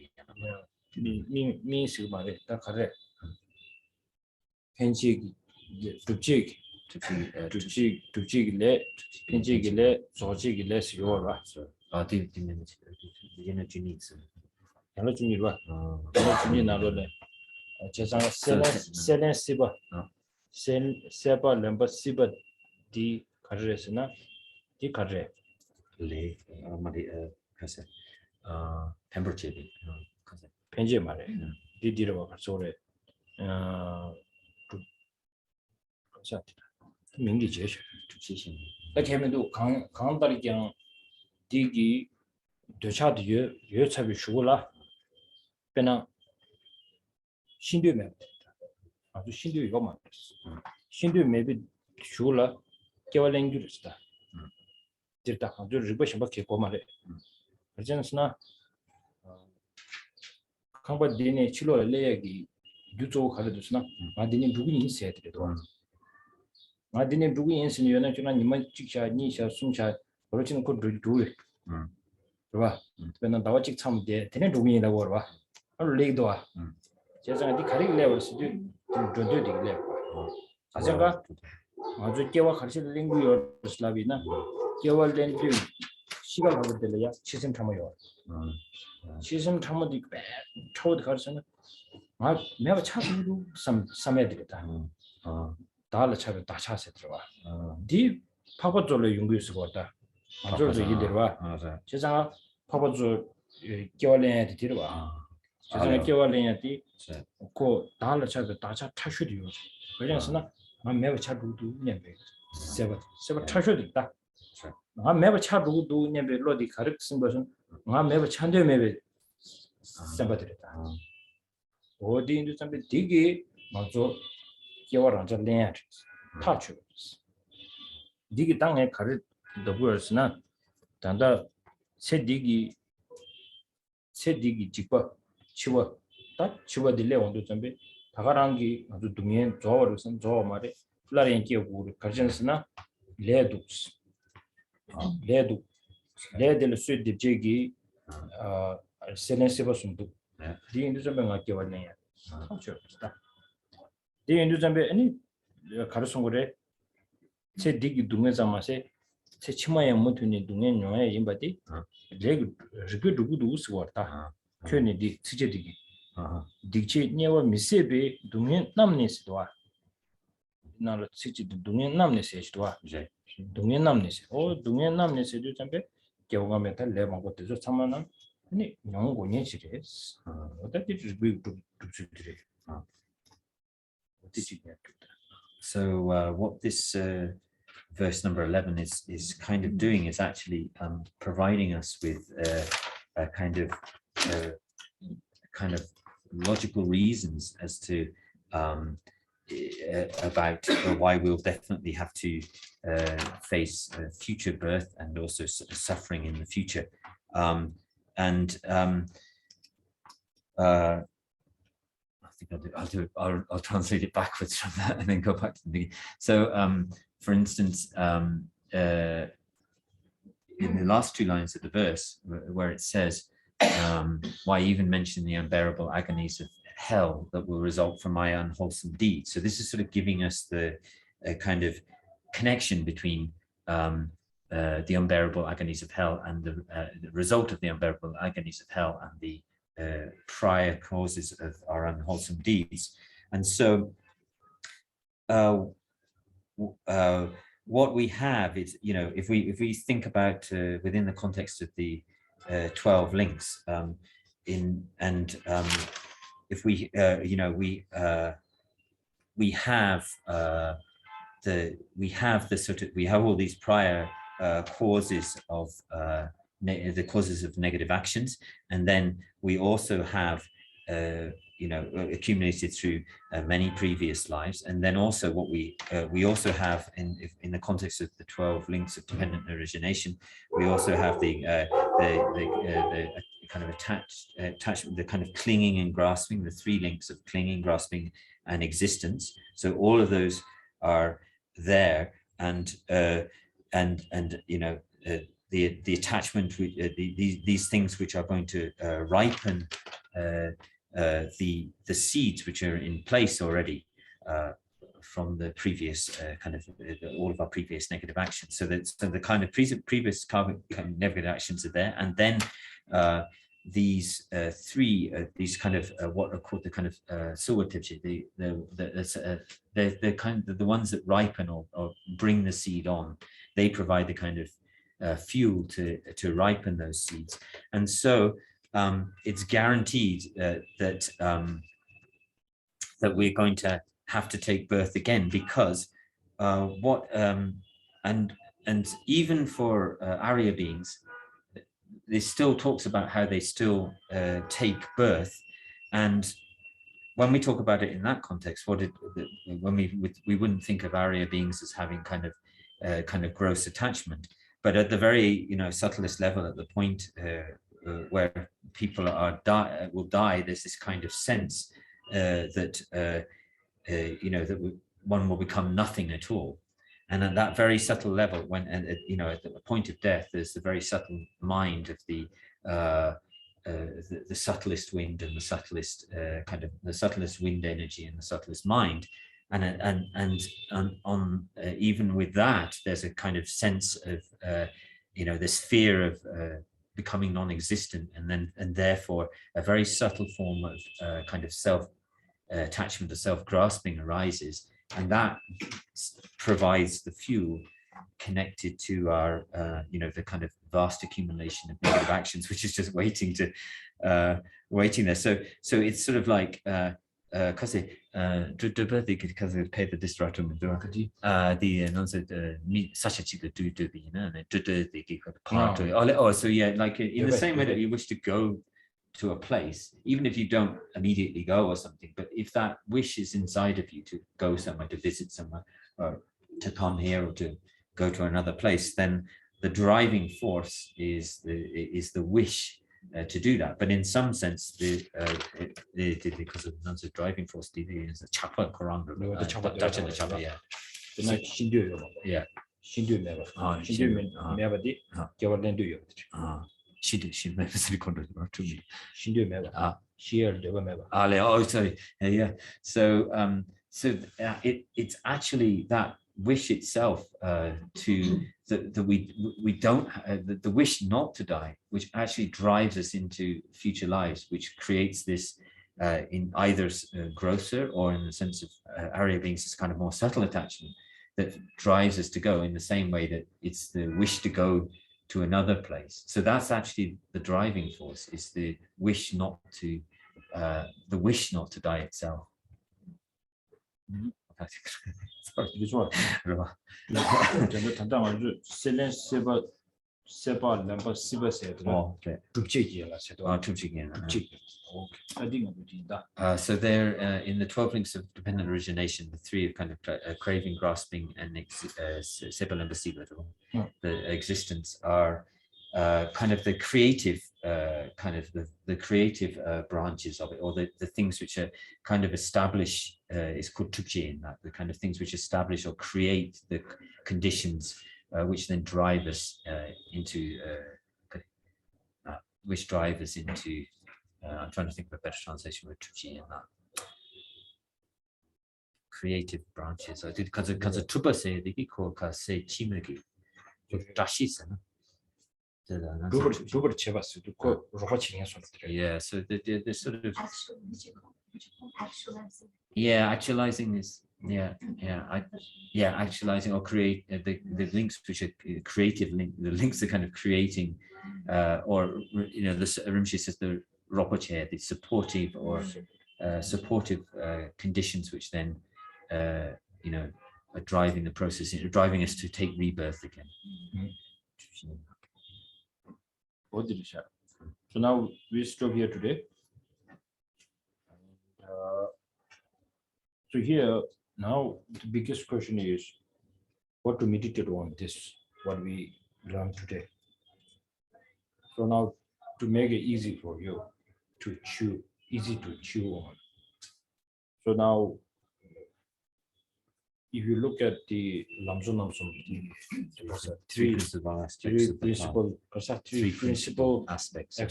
[SPEAKER 1] Me sigmare ta kare. Penjigi dupjig le penjigile sojigile siora.
[SPEAKER 3] The energy needs.
[SPEAKER 1] Hello, Junior. Junior, Selen Siba. Seba Lemba Siba di Carresina di Carre.
[SPEAKER 3] Le Mari Cassette. Temperature.
[SPEAKER 1] Penje Mare. Di Diro Sore. Mingi Jesh. The Kamidu Kantarigan Digi Duchat Yu Sabi Shula Pena Shindu Map. Shindu Yoma. Shindu maybe Shula 깨월랭규르스다. dirta hanjo riba shimba ke ko mare arjana kangba dine chilo le gi gyuzo khale dusna ma dine bugu yin se de do ma dine bugu yin sin yona chuna nima chiksha ni sha sumcha orochin ko du ba bena dawa chik cham de dine bugu yin da go ba ar le do wa 제가 이 가리 레벨 수도 좀 되게 레벨 아저가 아주 깨와 같이 랭귀어 슬라비나 깨와 랭귀 시간 하고 될래야 시스템 참아요 시스템 참아도 배 초도 가르쳐는 아 내가 차도 삼해야 되겠다 다를 차도 다 차세 들어와 디 파고절로 연구해서 왔다 저도 이대로와 제가 파고절 깨와랭한테 들어와 제가 깨와랭한테 고 다를 차도 다차 타슈디요 그래서나 만 매번 차도도 냠베 세버 차슈도 있다 만 매번 차도도 냠베 로디 가르친 것은 만 매번 찬데 매번 세버들다 어디 인도 참베 되게 먼저 깨와랑 전에 타슈 되게 땅에 가르 더부었으나 단다 세디기 직과 치워 딱 치워들래 온도 좀비 다가랑기 아주 동행 저어로선 저 말에 플라렌 끼고 가전스나 레둑스 레들 수드 제기 세네시버슨도 디인도 좀 갖게 왔네요 그렇다 디인도 좀 아니 가르친 거래 제 디기 동행자 맛에 제 치마에 못하는 동행 용에 임바디 레그 두고 쓰고다 괜히 디 지제디기 딕치 니와 미세베 동행 남네스도와 나를 지지도 동행 남네스도와 이제 동행 남네스 동행 남네스도 잠베 겨우가면 달 레방고 되죠 참만은 아니 영고니 지레스 어떻게 비비 두지들이 어떻게
[SPEAKER 3] So what this verse number 11 is kind of doing is actually providing us with a kind of logical reasons as to about why we'll definitely have to face future birth and also suffering in the future, and I think I'll translate it backwards from that and then go back to the beginning. So for instance, in the last two lines of the verse where it says, why even mention the unbearable agonies of hell that will result from my unwholesome deeds. So this is sort of giving us the kind of connection between the unbearable agonies of hell and the result of the unbearable agonies of hell and the prior causes of our unwholesome deeds. And so what we have is, if we think about within the context of the 12 links, if we have all these prior causes of the causes of negative actions, and then we also have accumulated through many previous lives, and then also what we also have in the context of the 12 links of dependent origination, we also have the kind of attachment, the kind of clinging and grasping, the 3 links of clinging, grasping, and existence. So all of those are there, and the attachment, these things which are going to ripen the seeds which are in place already from the previous all of our previous negative actions. So the kind of previous kind of negative actions are there, and then these 3 these kind of what are called the kind of suwatipchi, the kind of the ones that ripen or bring the seed on. They provide the kind of fuel to ripen those seeds, and so it's guaranteed that we're going to have to take birth again, because and even for Arya beings, this still talks about how they still take birth. And when we talk about it in that context, when we wouldn't think of Arya beings as having kind of kind of gross attachment. But at the very, subtlest level, at the point where people will die, there's this kind of sense that that one will become nothing at all. And at that very subtle level, when at the point of death, there's the very subtle mind of the subtlest wind and the subtlest the subtlest wind energy and the subtlest mind. And on even with that, there's a kind of sense of this fear of becoming non-existent, and therefore a very subtle form of kind of self attachment or self-grasping arises, and that provides the fuel connected to our the kind of vast accumulation of negative actions, which is just waiting there. So it's sort of like because pay the distraction so like in the same way that you wish to go to a place, even if you don't immediately go or something, but if that wish is inside of you to go somewhere, to visit somewhere, or to come here, or to go to another place, then the driving force is the wish to do that. But in some sense, because of the driving force, is a chapa korang, yeah. So it's actually that wish itself that we don't the wish not to die, which actually drives us into future lives, which creates this in either grosser or in the sense of Arya beings, this kind of more subtle attachment that drives us to go, in the same way that it's the wish to go to another place. So that's actually the driving force, is the wish not to die itself.
[SPEAKER 1] Sorry, this one.
[SPEAKER 3] So there, in the 12 links of dependent origination, the three of kind of craving, grasping, and the existence are kind of the creative the creative branches of it, or the things which are kind of establish, is called tukje in that, the kind of things which establish or create the conditions which then drive us into I'm trying to think of a better translation with tukje in that. Creative branches. I did because of tuba say the equal say chimagi. Yeah, so the sort of actualizing is actualizing or create the links which are creative the links are kind of creating or the Rinpoche says the Rinpoche, the supportive or supportive conditions which then are driving the process, driving us to take rebirth again.
[SPEAKER 1] So now we stop here today. So here now the biggest question is what to meditate on this, what we learned today. So now to make it easy for you to chew, easy to chew on. So now if you look at the Lamsum, three principal aspects of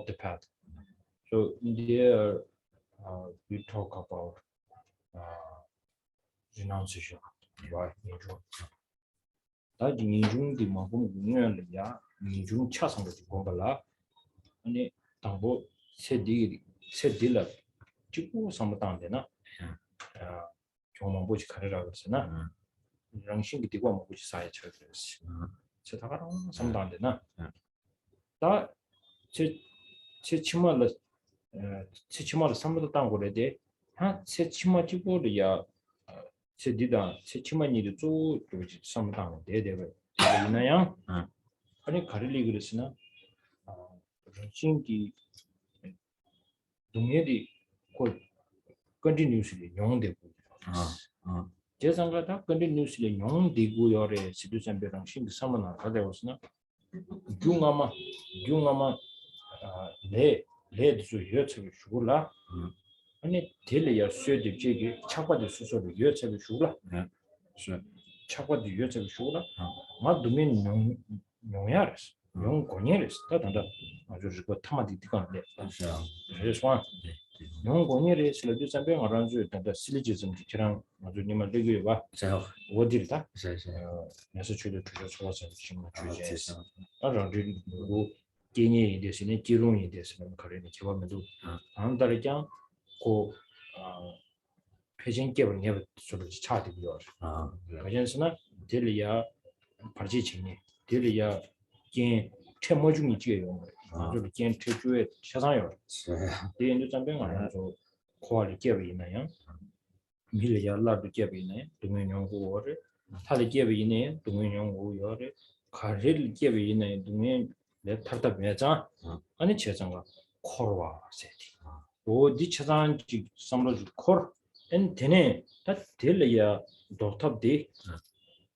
[SPEAKER 1] the path. So there we talk about renunciation, right? That Ninjung the Mabum Union, Ninjung Chasang the Gombala, and the Tambo said Dilla, Chipu Samatandena. Which carriers na ranking the one which side churches. So some down the that Chichima some of the town already. Huh? Chichima Chibodia Chedida, Chichima needed to which some town they were. Nayang, and a carry listener. Ranking the Dumedi continuously young the 제상가다 근데 뉴스에 용 디고요래 시두선배랑 신기 사문을 가져왔으나 중아마 내 레드주 여체를 주고라 아니 델리야 쇠디 제기 차과도 수소를 여체를 주고라 차과도 여체를 주고라 마두민 용야레스 용 고녀레스 다단다 아주 그 타마디 디간데 그래서 용 고녀레스 레드선배 알아주 단다 실리지즘 지랑 아주 님을 되게 봐 어디다 그래서 주도 주셔서 지금 주제 아라리 뭐 개념에 대해서는 기론에 대해서는 그러니 제가면도 다음 달에 고 회전geb을 내가 서로 차대고요. 그래서는 델리아 발지칭이 델리아 겐 최모 중이 지요. 아주 겐 최주에 최상요. 대인도 잠병 안에서 코알이 geb이 있나요? 밀리아 라도 geb이 있네. 동행 연구를 타리 geb이 있네. 동행 연구를 가릴 geb이 있네. 동행 내 탈다 매자 아니 제장가 코로와 세티 어디 차단지 삼로주 코르 엔 되네 다 델리아 독탑디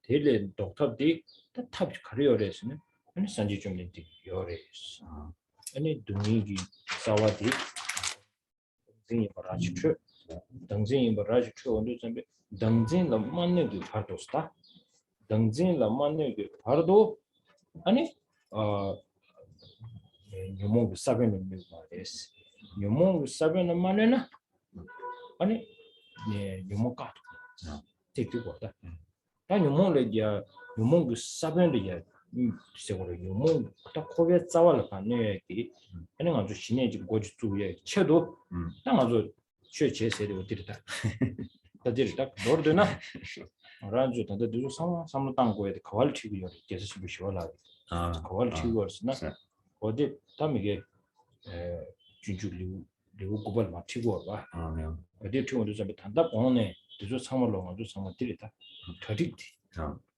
[SPEAKER 1] 델리 독탑디 다 탑 가려레스네 아니 산지 좀 된디 요레스 아니 두니기 사와디 등이 버라지추 등진이 버라지추 온도 점비 등진 넘만네기 파도스타 등진 넘만네기 파도 아니 요몽 사베는 메바레스 요몽 사베는 만에나 아니 네 요몽가 되기보다 다 요몽레야 요몽 사베는야 세고로 요몽 딱 코베 자와를 반네기 아니 아주 신내지 고지 주에 채도 딱 아주 최제세를 어디다 다들다 너르드나 아라주 다들 상무 땅고에 가왈치기요 계속 쉬어라 가왈치기였으나 어디 담이게 준주리우 리우 고발 맞히고 봐. 어디 팀으로 좀 단답 오네. 저 상물로 아주 상물 드리다. 더디디.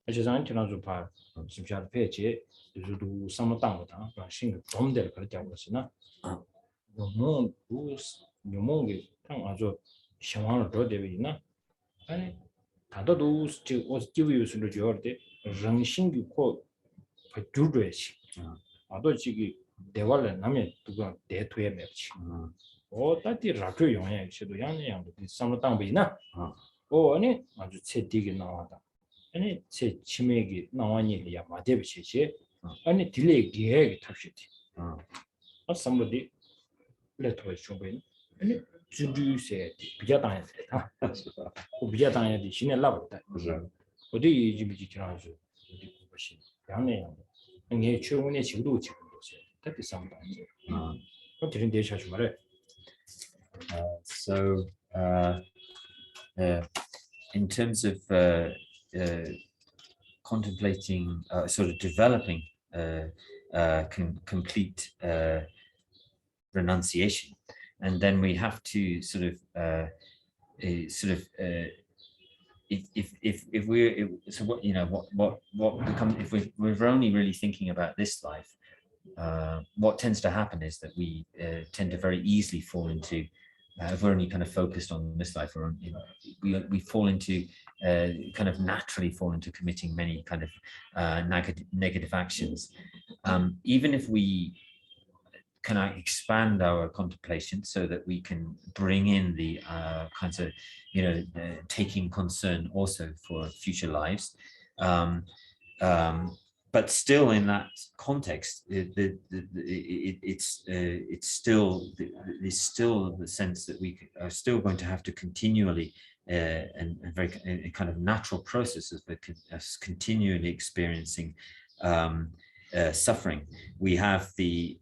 [SPEAKER 1] 어제상 지나서 봐. 심샤르 페이지 저도 상물 땅보다 신경 좀들 그렇게 하고 있으나 너무 너무게 당 아주 시원을 더 되비나. 아니 다도도 지 어스티브유스로 저어데 정신기 코 줄도에시. 아도 지기 대화를 하면 누가 대토에 맺지. 따티 라트 용해 시도 양양도 삼로 땅비나. 아니 아주 체디게 나와다. 아니 체 치매기 나와니야 마데비시시. 아니 딜레이 계획이 탑시티. 삼로디 레토에 쇼베. 아니 주주세 비자당해 다. 비자당해 신의 라보다. 어디 지비지 지나서 어디 보시. 양양. 네 최근에 지도 지금 보세요. That is something.
[SPEAKER 3] So in terms of contemplating, sort of developing complete renunciation, and then we have to sort of if we're so what what becomes if we're only really thinking about this life, what tends to happen is that we tend to very easily fall into if we're only kind of focused on this life, or we fall into kind of naturally fall into committing many kind of negative actions, even if we can expand our contemplation so that we can bring in the kinds of taking concern also for future lives, but still in that context it's still the sense that we are still going to have to continually and very kind of natural processes but continually experiencing suffering. We have the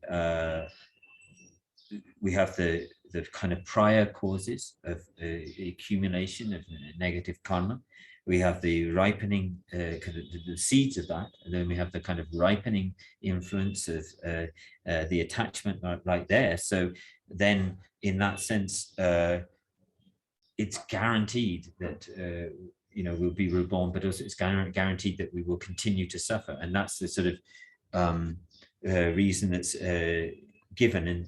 [SPEAKER 3] kind of prior causes of accumulation of negative karma. We have the ripening, kind of the seeds of that, and then we have the kind of ripening influence of the attachment right there. So then, in that sense, it's guaranteed that we'll be reborn, but also it's guaranteed that we will continue to suffer, and that's the sort of reason that's given in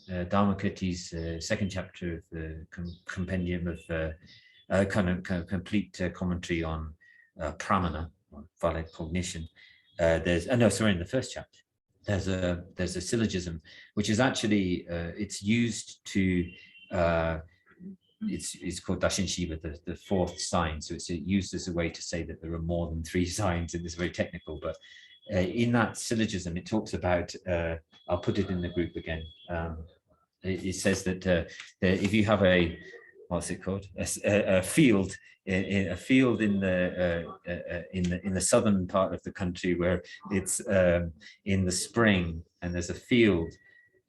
[SPEAKER 3] Dharmakirti's second chapter of the compendium of kind of complete commentary on pramana, on valid cognition. There's no, sorry, in the first chapter, there's a syllogism which is actually it's used to it's called Dashin Shiva, the fourth sign. So it's used as a way to say that there are more than 3 signs, and it's very technical. But in that syllogism, it talks about, I'll put it in the group again. It says that if you have what's it called? A field in the southern part of the country where it's in the spring, and there's a field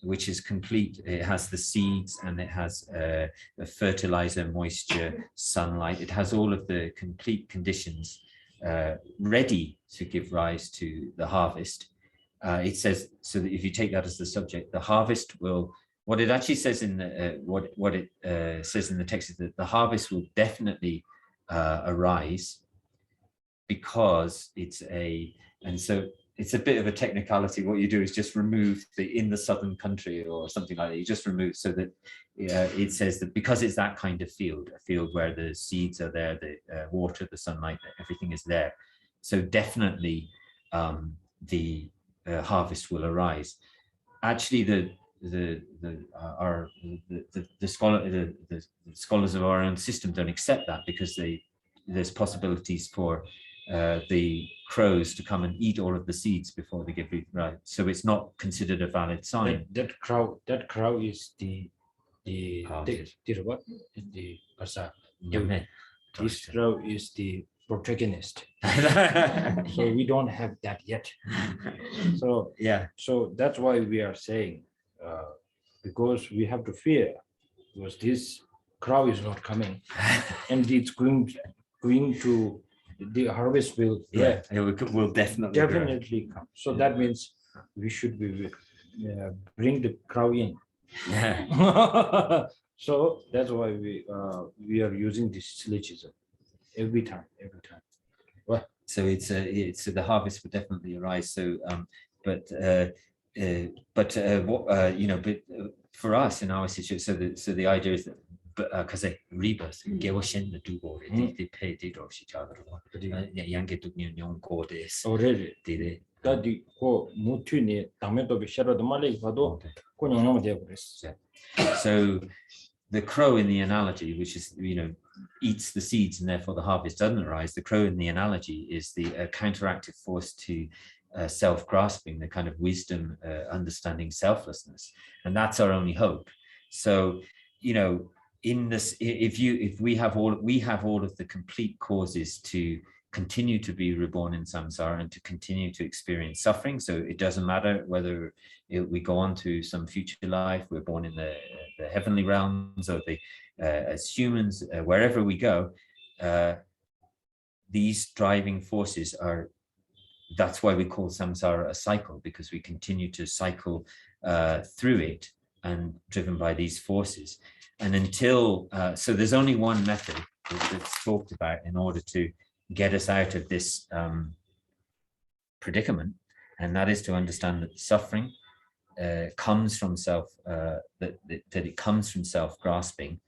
[SPEAKER 3] which is complete. It has the seeds, and it has a fertilizer, moisture, sunlight. It has all of the complete conditions ready to give rise to the harvest. It says, so that if you take that as the subject, the harvest will, what it actually says in the, what it says in the text is that the harvest will definitely arise, because it's and so it's a bit of a technicality. What you do is just remove the in the southern country or something like that. You just remove, so that it says that because it's that kind of field, a field where the seeds are there, the water, the sunlight, everything is there. So definitely the harvest will arise. Actually, the scholars of our own system don't accept that, because there's possibilities for the crows to come and eat all of the seeds before they give rise. So it's not considered a valid sign.
[SPEAKER 1] That crow is the what? The Pasa. This crow is the protagonist. So we don't have that yet. So
[SPEAKER 3] yeah.
[SPEAKER 1] So that's why we are saying, because we have to fear, because this crow is not coming, and it's going to, the harvest will,
[SPEAKER 3] it will definitely
[SPEAKER 1] come. So that means we should be bring the crow in.
[SPEAKER 3] Yeah.
[SPEAKER 1] So that's why we are using this syllogism every time.
[SPEAKER 3] Well, so it's the harvest will definitely arise. So but for us in our situation, so the idea is that because rebirth, so the crow in the analogy, which is, eats the seeds and therefore the harvest doesn't arise, the crow in the analogy is the counteractive force to self-grasping, the kind of wisdom, understanding selflessness, and that's our only hope. So, in this, if we have all of the complete causes to continue to be reborn in samsara and to continue to experience suffering. So it doesn't matter whether we go on to some future life, we're born in the heavenly realms, or as humans, wherever we go, these driving forces are, that's why we call samsara a cycle, because we continue to cycle through it and driven by these forces. And until, so there's only one method that's talked about in order to get us out of this predicament, and that is to understand that suffering comes from that it comes from self-grasping,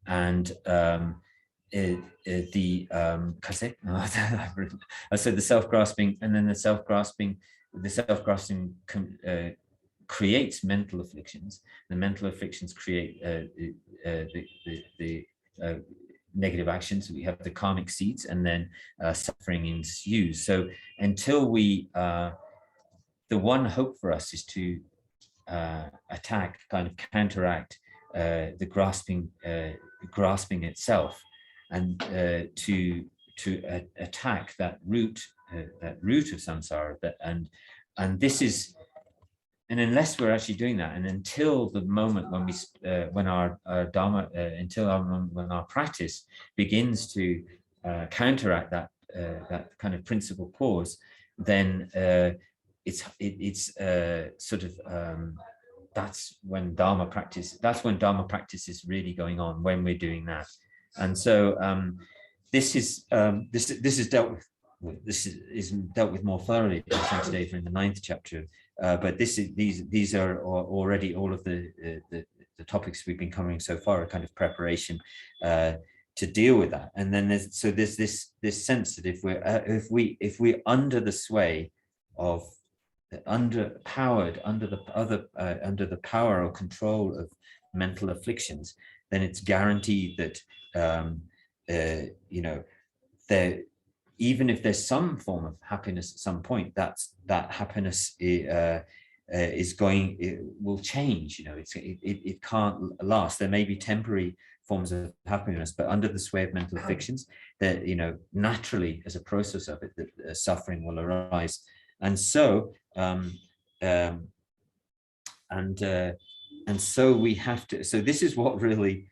[SPEAKER 3] and so the self-grasping, and then the self-grasping creates mental afflictions. The mental afflictions create the negative actions. We have the karmic seeds, and then suffering ensues. So until we, the one hope for us is to attack, kind of counteract the grasping itself, and to attack that root of samsara. And this is. And unless we're actually doing that, and until the moment when when our dharma, when our practice begins to counteract that kind of principal cause, then it's sort of that's when dharma practice is really going on, when we're doing that. And so this is dealt with. This is dealt with more thoroughly in Shantideva in the 9th chapter. But these are already all of the topics we've been covering so far, a kind of preparation deal with that. And then there's this sense that if we're under the sway of under the power or control of mental afflictions, then it's guaranteed that even if there's some form of happiness at some point, that happiness will change. It can't last. There may be temporary forms of happiness, but under the sway of mental afflictions, that naturally, as a process of it, that suffering will arise. And so so we have to. So this is what really.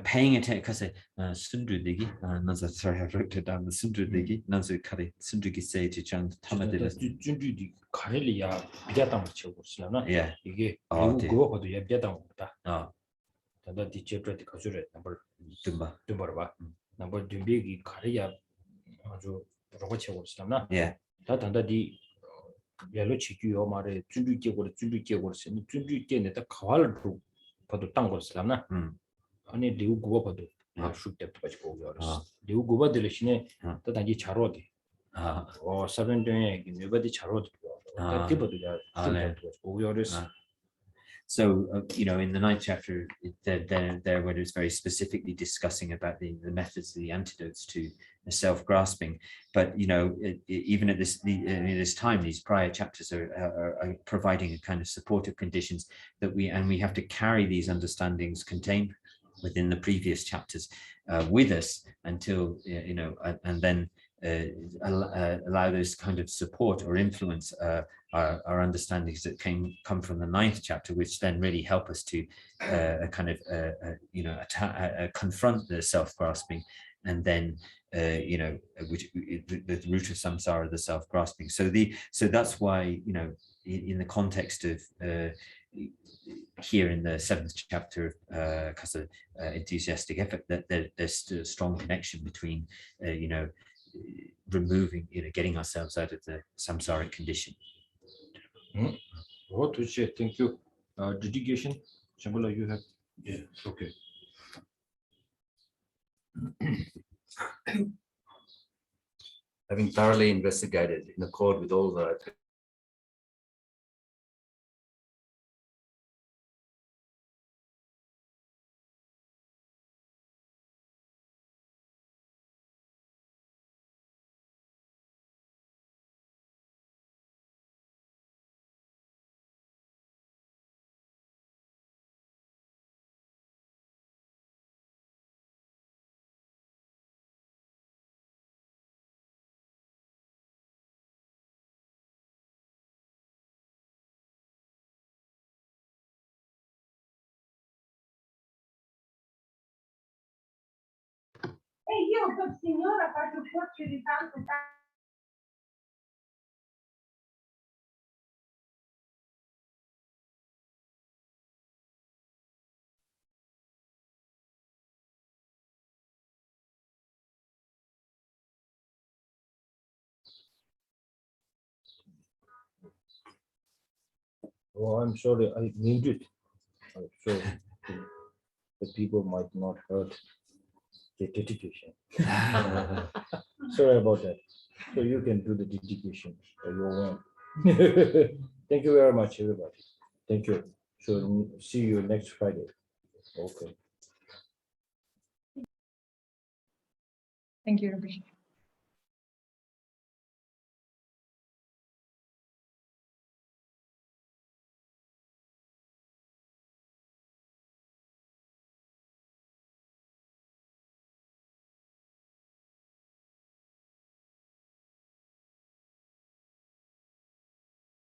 [SPEAKER 3] Paying attention, because Sundrudigi, sorry, I wrote it down, the Sundrudigi, Nanzu Kari, Sundrigi say to Chan Tamadilla.
[SPEAKER 1] Sundrudi Karelia, Biatam Chilna,
[SPEAKER 3] Yeah.
[SPEAKER 1] You go to Yabiatam. The teacher to consider number Dumba, number Dumbigi Karia, Rochewosna.
[SPEAKER 3] Yeah.
[SPEAKER 1] That under the yellow chicky or Mare, Tunduki or Tunduki was in Tunduki at the Kawal group for the Tangos Lana. Only Liu Gobado, shoot the Pachko. Liu Goba de Lishine, that I get Charodi. Or 7 days, nobody Charod.
[SPEAKER 3] So, in the 9th chapter, there where it's very specifically discussing about the methods, the antidotes to the self-grasping. But, even at this time, these prior chapters are providing a kind of supportive conditions that we have to carry these understandings contained within the previous chapters with us until, and then allow this kind of support or influence our understandings that come from the 9th chapter, which then really help us to confront the self-grasping, and then which the root of samsara, the self-grasping. So that's why in the context of here in the 7th chapter, because of enthusiastic effort, that there's still a strong connection between removing, getting ourselves out of the samsaric condition.
[SPEAKER 1] What to say? Thank you. Dedication, Shambhala, you have? Yeah. Okay.
[SPEAKER 2] Having thoroughly investigated in accord with all that
[SPEAKER 5] io per signora faccio forse di tanto.
[SPEAKER 1] Oh, I'm sorry, I muted. So the people might not heard the dedication. Sorry about that. So you can do the dedication on your own. Thank you very much, everybody. Thank you. So see you next Friday. Okay.
[SPEAKER 6] Thank you, Rinpoche.